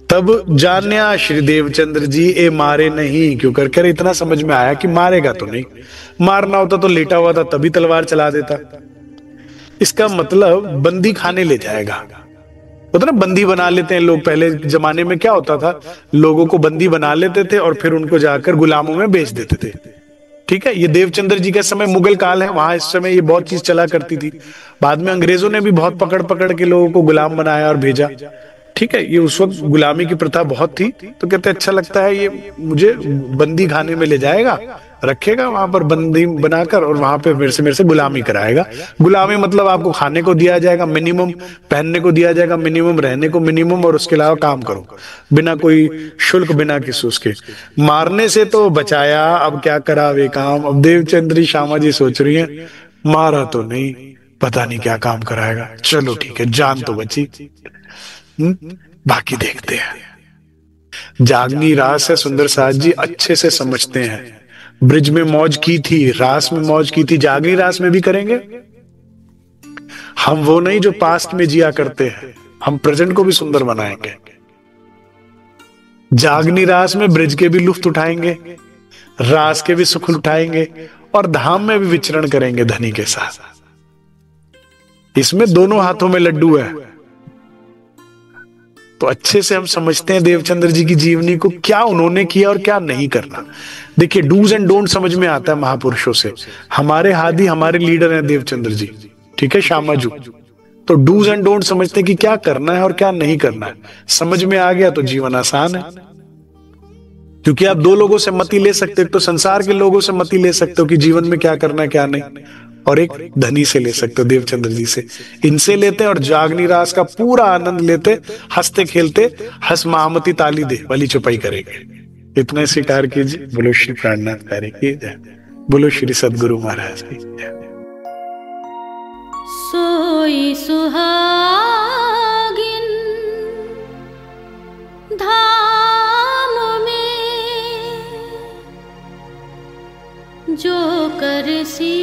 Speaker 1: तब जान्या श्री देवचंद्र जी ए मारे नहीं, क्यों कर कर इतना समझ में आया कि मारेगा तो नहीं, मारना होता तो लेटा हुआ था तभी तलवार चला देता। इसका मतलब बंदी खाने ले जाएगा, होता ना बंदी बना लेते हैं लोग। पहले जमाने में क्या होता था, लोगों को बंदी बना लेते थे और फिर उनको जाकर गुलामों में बेच देते थे, ठीक है। ये देवचंद्र जी के समय मुगल काल है, वहां इस समय ये बहुत चीज चला करती थी। बाद में अंग्रेजों ने भी बहुत पकड़ पकड़ के लोगों को गुलाम बनाया और भेजा, ठीक है। ये उस वक्त गुलामी की प्रथा बहुत थी, तो कहते अच्छा लगता है ये मुझे बंदी खाने में ले जाएगा, रखेगा वहां पर बंदी बनाकर और वहां पे मेरे से गुलामी कराएगा। गुलामी मतलब आपको खाने को दिया जाएगा मिनिमम, पहनने को दिया जाएगा मिनिमम, रहने को मिनिमम, और उसके अलावा काम करो बिना कोई शुल्क, बिना किसी उसके। मारने से तो बचाया, अब क्या करा वे काम। अब देवचंद्री श्यामा जी सोच रही है मारा तो नहीं, पता नहीं क्या काम कराएगा, चलो ठीक है जान तो बची, बाकी देखते हैं। जागनी रास है, सुंदर साथ जी अच्छे से समझते हैं। ब्रिज में मौज की थी, रास में मौज की थी, जागनी रास में भी करेंगे। हम वो नहीं जो पास्ट में जिया करते हैं, हम प्रेजेंट को भी सुंदर बनाएंगे। जागनी रास में ब्रिज के भी लुत्फ उठाएंगे, रास के भी सुख उठाएंगे और धाम में भी विचरण करेंगे धनी के साथ। इसमें दोनों हाथों में लड्डू है। तो अच्छे से हम समझते हैं देवचंद्र जी की जीवनी को, क्या उन्होंने किया और क्या नहीं करना। देखिए, डूज एंड डोंट समझ में आता है महापुरुषों से। हमारे हादी, हमारे लीडर हैं देवचंद्र जी, ठीक है, श्यामाजू। तो डूज एंड डोंट समझते हैं कि क्या करना है और क्या नहीं करना है। समझ में आ गया तो जीवन आसान है। क्योंकि आप दो लोगों से मति ले सकते हो, तो संसार के लोगों से मति ले सकते हो कि जीवन में क्या करना है क्या नहीं, और एक धनी से ले सकते हो, देवचंद्र जी से। इनसे लेते हैं और जागनी रास का पूरा आनंद लेते, हंसते खेलते, हंस महामती ताली दे वाली चुपाई करेंगे। इतना स्वीकार कीजिए। बोलो श्री प्राणनाथ प्यारे की जय, बोलो श्री सदगुरु महाराज की जय।
Speaker 2: सोई सुहागिन धाम में जो कर सी